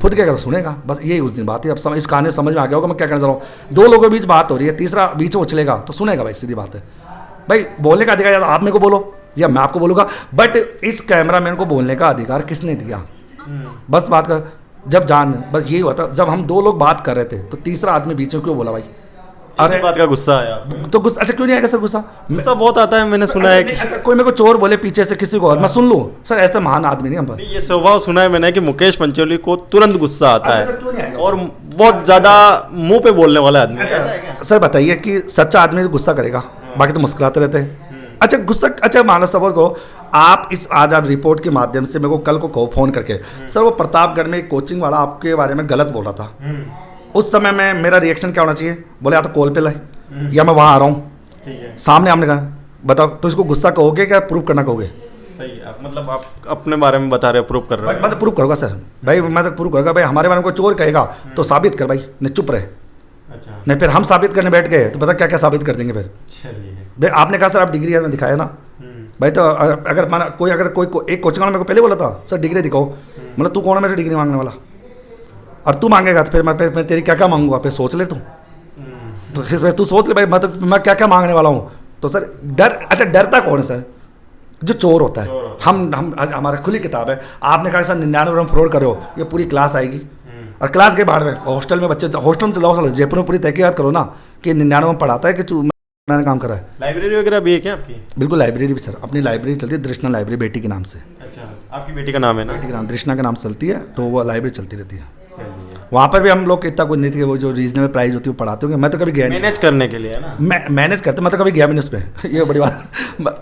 [SPEAKER 3] खुद क्या कर सुनेगा, बस यही उस दिन बात है। अब इस कहानी समझ में आ गया होगा मैं क्या कहना चाह रहा हूँ। 2 लोगों के बीच बात हो रही है, तीसरा बीच में उछलेगा तो सुनेगा भाई, सीधी बात है भाई। बोलने का अधिकार या तो आप मेरे को बोलो या मैं आपको बोलूँगा, बट इस कैमरामैन को बोलने का अधिकार किसने दिया? बस बात कर, जब बस यही हुआ था, जब हम 2 लोग बात कर रहे थे तो तीसरा आदमी बीच में क्यों बोला भाई?
[SPEAKER 2] अरे बात का गुस्सा आया
[SPEAKER 3] तो गुस्सा, अच्छा क्यों नहीं आएगा सर गुस्सा?
[SPEAKER 2] गुस्सा बहुत आता है, मैंने सुना है कि
[SPEAKER 3] अच्छा कोई मेरे को चोर बोले पीछे से किसी को और मैं सुन लूँ सर, ऐसा महान आदमी नहीं हम पर।
[SPEAKER 2] ये स्वभाव सुना है मैंने कि मुकेश पंचोली को तुरंत गुस्सा आता है और बहुत ज्यादा मुंह पे बोलने वाला आदमी।
[SPEAKER 3] सर बताइए कि सच्चा आदमी गुस्सा करेगा, बाकी तो मुस्कुराते रहते हैं। अच्छा गुस्सा, अच्छा मानो सपोज करो आप आज आप रिपोर्ट के माध्यम से मेरे को कल को कहो फोन करके, सर वो प्रतापगढ़ में एक कोचिंग वाला आपके बारे में गलत बोल रहा था, उस समय में मेरा रिएक्शन क्या होना चाहिए? बोले या तो कॉल पे लाए या मैं वहाँ आ रहा हूँ सामने, आपने कहा बताओ, तो इसको गुस्सा कहोगे क्या प्रूफ करना कहोगे?
[SPEAKER 2] सही, मतलब आप अपने बारे में बता रहे हो, प्रूफ कर रहे हो?
[SPEAKER 3] मैं तो प्रूफ करूँगा सर भाई, मैं तो प्रूफ करूँगा भाई। हमारे बारे में कोई चोर कहेगा तो साबित कर भाई, नहीं चुप रहे।
[SPEAKER 2] अच्छा, नहीं
[SPEAKER 3] फिर हम साबित करने बैठ गए तो पता क्या क्या साबित कर देंगे फिर? भाई आपने कहा सर आप डिग्री में दिखाया ना भाई, तो अगर माना कोई एक कोचिंग वाला मेरे को पहले बोला था सर डिग्री दिखाओ, मतलब तू कौन है मेरी डिग्री मांगने वाला? और तू मांगेगा तो फिर मैं तेरी क्या क्या मांगूंगा? फिर सोच ले तू, तो फिर तू सोच ले भाई, मतलब मैं क्या क्या मांगने वाला हूँ। तो सर डर, अच्छा डरता कौन है सर? जो चोर होता है। हम हमारा खुली किताब है, आपने कहा सर 99 में फ्रॉड करो, ये पूरी क्लास आएगी और क्लास के बाहर में हॉस्टल में बच्चे, हॉस्टल में चलाओ, जयपुर में पूरी तहकीकात करो ना कि 99 में पढ़ाता है कि मैंने काम करा है।
[SPEAKER 2] लाइब्रेरी वगैरह भी है क्या आपकी?
[SPEAKER 3] बिल्कुल लाइब्रेरी भी सर, अपनी लाइब्रेरी चलती है दृष्णा लाइब्रेरी बेटी के नाम से।
[SPEAKER 2] अच्छा, आपकी बेटी का नाम है ना?
[SPEAKER 3] बेटी का नाम दृष्णा के नाम से चलती है, तो वो लाइब्रेरी चलती रहती है। वहाँ पर भी हम लोग इतना कुछ नहीं थी, वो जो रीजनेबल प्राइस होती है वो पढ़ाते होंगे। मैं तो कभी गया नहीं,
[SPEAKER 2] मैनेज करने के लिए है ना?
[SPEAKER 3] मैं मैनेज करते, मैं तो कभी गया भी नहीं उस पर। ये बड़ी बात।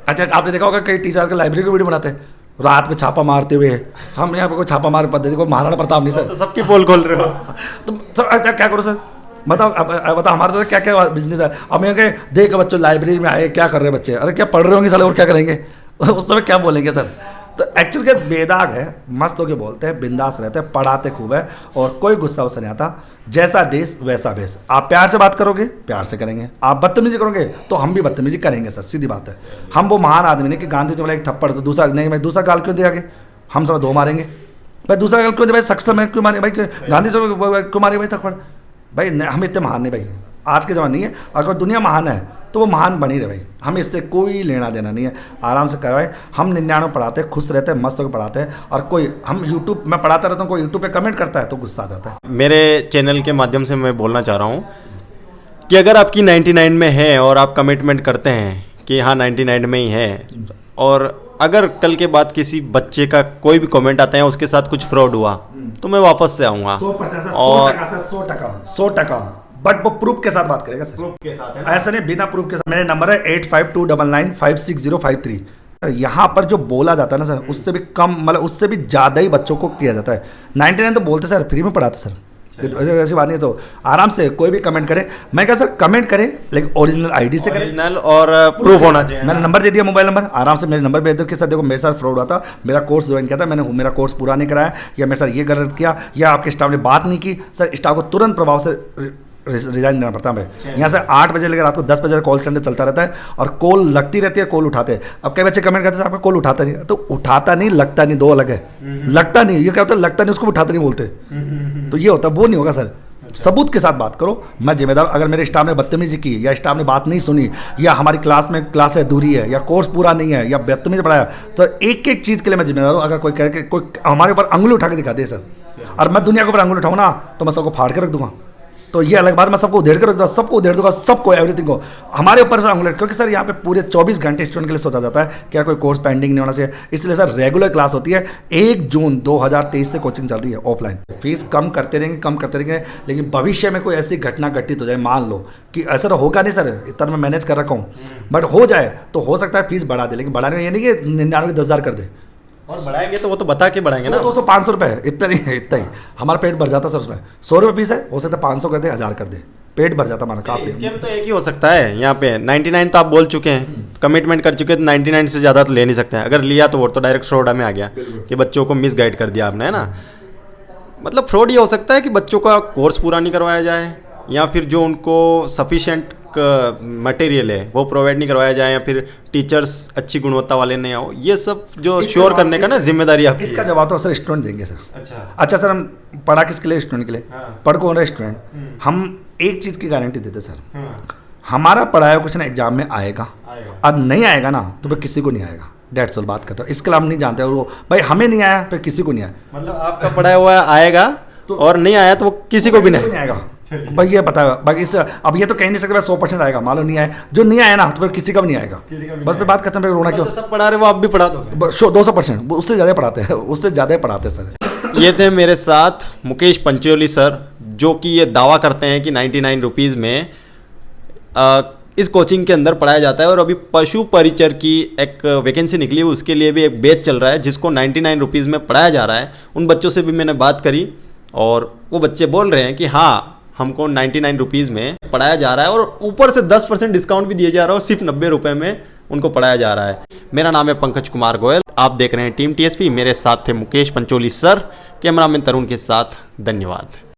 [SPEAKER 3] अच्छा, आपने देखा होगा कई टीचर आजकल लाइब्रेरी को वीडियो बनाते हैं रात में छापा मारते हुए। हम यहाँ पे कोई छापा मार पद्धति को महाराणा प्रताप नहीं सर।
[SPEAKER 2] तो सबकी पोल खोल रहे हो।
[SPEAKER 3] तो सर अच्छा क्या करो सर, बताओ अब बताओ हमारे तो क्या क्या बिजनेस है। अब मैं कह देख बच्चों लाइब्रेरी में आए, क्या कर रहे हैं बच्चे? अरे क्या पढ़ रहे होंगे साले, और क्या करेंगे? उस समय क्या बोलेंगे सर? तो एक्चुअल क्या बेदाग है, मस्त होके बोलते हैं, बिंदास रहते हैं, पढ़ाते खूब है और कोई गुस्सा उससे नहीं आता। जैसा देश वैसा भेष। आप प्यार से बात करोगे प्यार से करेंगे, आप बदतमीजी करोगे तो हम भी बदतमीजी करेंगे सर, सीधी बात है। हम वो महान आदमी नहीं कि गांधी जी बोला एक थप्पड़ तो दूसरा नहीं, मैं दूसरा गाल क्यों दिया आगे? हम सब दो मारेंगे भाई, दूसरा गाल क्यों दे भाई? सक्षम है क्यों मारे भाई? गांधी जी क्यों मारे भाई थप्पड़? भाई हम इतने महान नहीं भाई, आज के ज़माने नहीं है। अगर दुनिया महान है तो वो महान बनी रहे भाई, हमें इससे कोई लेना देना नहीं है। आराम से करवाए, हम 99 पढ़ाते हैं, खुश रहते हैं, मस्त होकर पढ़ाते हैं। और कोई हम यूट्यूब में पढ़ाता रहता हूँ, कोई यूट्यूब पे कमेंट करता है तो गुस्सा आ जाता है।
[SPEAKER 2] मेरे चैनल के माध्यम से मैं बोलना चाह रहा हूँ कि अगर आपकी 99 में है और आप कमिटमेंट करते हैं कि हाँ 99 में ही है, और अगर कल के बाद किसी बच्चे का कोई भी कमेंट आता है उसके साथ कुछ फ्रॉड हुआ तो मैं वापस से आऊँगा।
[SPEAKER 3] 100%
[SPEAKER 2] और
[SPEAKER 3] 100%, बट वो प्रूफ के साथ बात करेगा सर।
[SPEAKER 2] प्रूफ के साथ है,
[SPEAKER 3] ऐसा नहीं बिना प्रूफ के साथ। मेरे नंबर है 8529956053। यहाँ पर जो बोला जाता है ना सर, उससे भी कम मतलब उससे भी ज़्यादा ही बच्चों को किया जाता है। 99 तो बोलते सर, फ्री में पढ़ाते सर, ऐसी बात नहीं। तो आराम से कोई भी कमेंट करे, मैं क्या सर कमेंट करे लेकिन ओरिजिनल आईडी से करे,
[SPEAKER 2] ओरिजिनल और प्रूफ होना चाहिए।
[SPEAKER 3] मैंने नंबर दे दिया, मोबाइल नंबर, आराम से मेरे नंबर भेज दो कि सर देखो मेरे साथ फ्रॉड हुआ था, मेरा कोर्स ज्वाइन किया था, मैंने मेरा कोर्स पूरा नहीं कराया, या मेरे साथ ये गलत किया, या आपके स्टाफ ने बात नहीं की। सर स्टाफ को तुरंत प्रभाव से रिजाइन देना पड़ता है हमें। यहाँ से 8 बजे लेकर रात को 10 बजे कॉल सेंटर चलता रहता है और कॉल लगती रहती है, कॉल उठाते हैं। अब कई बच्चे कमेंट करते हैं आपका कॉल उठाता नहीं, तो उठाता नहीं लगता नहीं दो अलग है। लगता नहीं ये क्या होता है, लगता नहीं उसको उठाते नहीं बोलते, तो ये होता है, वो नहीं होगा सर। सबूत के साथ बात करो, मैं जिम्मेदार। अगर मेरे स्टाफ ने बदतमीजी की या स्टाफ ने बात नहीं सुनी या हमारी क्लास में क्लास अधूरी है या कोर्स पूरा नहीं है या बदतमीजी पढ़ाया, तो एक एक चीज़ के लिए मैं जिम्मेदार हूँ। अगर कोई कह के कोई हमारे ऊपर अंगुली उठा के दिखा दे सर, और मैं दुनिया के ऊपर अंगुली उठाऊँ ना तो मैं सबको फाड़ के रख दूंगा। तो ये अलग बात, मैं सबको उधेड़ के रख दूंगा, सबको उधेड़ दूंगा, सबको एवरीथिंग को हमारे ऊपर से अंगुली। क्योंकि सर यहाँ पे पूरे 24 घंटे स्टूडेंट के लिए सोचा जाता है क्या कोई कोर्स पेंडिंग नहीं होना चाहिए, इसलिए सर रेगुलर क्लास होती है। 1 जून 2023 से कोचिंग चल रही है ऑफलाइन। फीस कम करते रहेंगे, लेकिन भविष्य में कोई ऐसी घटना घटित हो जाए, मान लो कि ऐसा तो होगा नहीं सर, इतना मैं मैनेज कर रखा हूँ, बट हो जाए तो हो सकता है फीस बढ़ा दे, लेकिन बढ़ाने में ये नहीं कि 99 के 10,000 कर दे।
[SPEAKER 2] और बढ़ाएंगे तो वो तो बता के बढ़ाएंगे ना,
[SPEAKER 3] 200 500 रुपये, इतना नहीं है, इतना ही हमारा पेट भर जाता सर उसमें। 100 रुपये फीस है, हो सकता है 500 कर दे, 1000 कर दे, पेट भर जाता हमारा काफी।
[SPEAKER 2] स्कीम तो एक ही हो सकता है यहाँ पे। 99 तो आप बोल चुके हैं, कमिटमेंट कर चुके हैं, तो 99 से ज़्यादा तो ले नहीं सकते हैं। अगर लिया तो वो तो डायरेक्ट फ्रॉड में आ गया कि बच्चों को मिस गाइड कर दिया आपने, है ना। मतलब फ्रॉड ये हो सकता है कि बच्चों का कोर्स पूरा नहीं करवाया जाए, या फिर जो उनको सफिशेंट मटेरियल है वो प्रोवाइड नहीं करवाया जाए, या फिर टीचर्स अच्छी गुणवत्ता वाले नहीं हो। ये सब जो श्योर करने का ना जिम्मेदारी आपकी।
[SPEAKER 3] इसका जवाब तो सर स्टूडेंट देंगे सर। अच्छा सर, हम पढ़ा किसके लिए? स्टूडेंट के लिए। पढ़ कौन रहा स्टूडेंट। हम एक चीज़ की गारंटी देते सर, हमारा पढ़ाया कुछ ना एग्जाम में आएगा, अब नहीं आएगा ना तो फिर किसी को नहीं आएगा। डेट्स ऑल, बात करता हूँ। इसके अलावा हम नहीं जानते, और वो भाई हमें नहीं आया फिर किसी को नहीं आया।
[SPEAKER 2] मतलब आपका पढ़ाया हुआ आएगा तो, और नहीं आया तो वो किसी को भी नहीं
[SPEAKER 3] आएगा भाई, ये पता है। बाकी इस अब ये तो कह नहीं सकते 100% आएगा, मान लो नहीं आया, जो नहीं आया ना तो फिर किसी का भी नहीं आएगा। बस फिर बात करते हैं, रोना क्यों?
[SPEAKER 2] सब पढ़ा रहे वो आप भी पढ़ा दो।
[SPEAKER 3] 200%, उससे ज़्यादा पढ़ाते हैं, उससे ज़्यादा पढ़ाते हैं सर।
[SPEAKER 2] ये थे मेरे साथ मुकेश पंचोली सर, जो कि ये दावा करते हैं कि 99 रुपीज़ में इस कोचिंग के अंदर पढ़ाया जाता है। और अभी पशु परिचर की एक वैकेंसी निकली है, उसके लिए भी एक बैच चल रहा है जिसको 99 रुपीज़ में पढ़ाया जा रहा है। उन बच्चों से भी मैंने बात करी और वो बच्चे बोल रहे हैं कि हाँ हमको 99 रुपीज़ में पढ़ाया जा रहा है, और ऊपर से 10% डिस्काउंट भी दिया जा रहा है, और सिर्फ 90 रुपये में उनको पढ़ाया जा रहा है। मेरा नाम है पंकज कुमार गोयल, आप देख रहे हैं टीम TSP। मेरे साथ थे मुकेश पंचोली सर, कैमरामैन तरुण के साथ। धन्यवाद।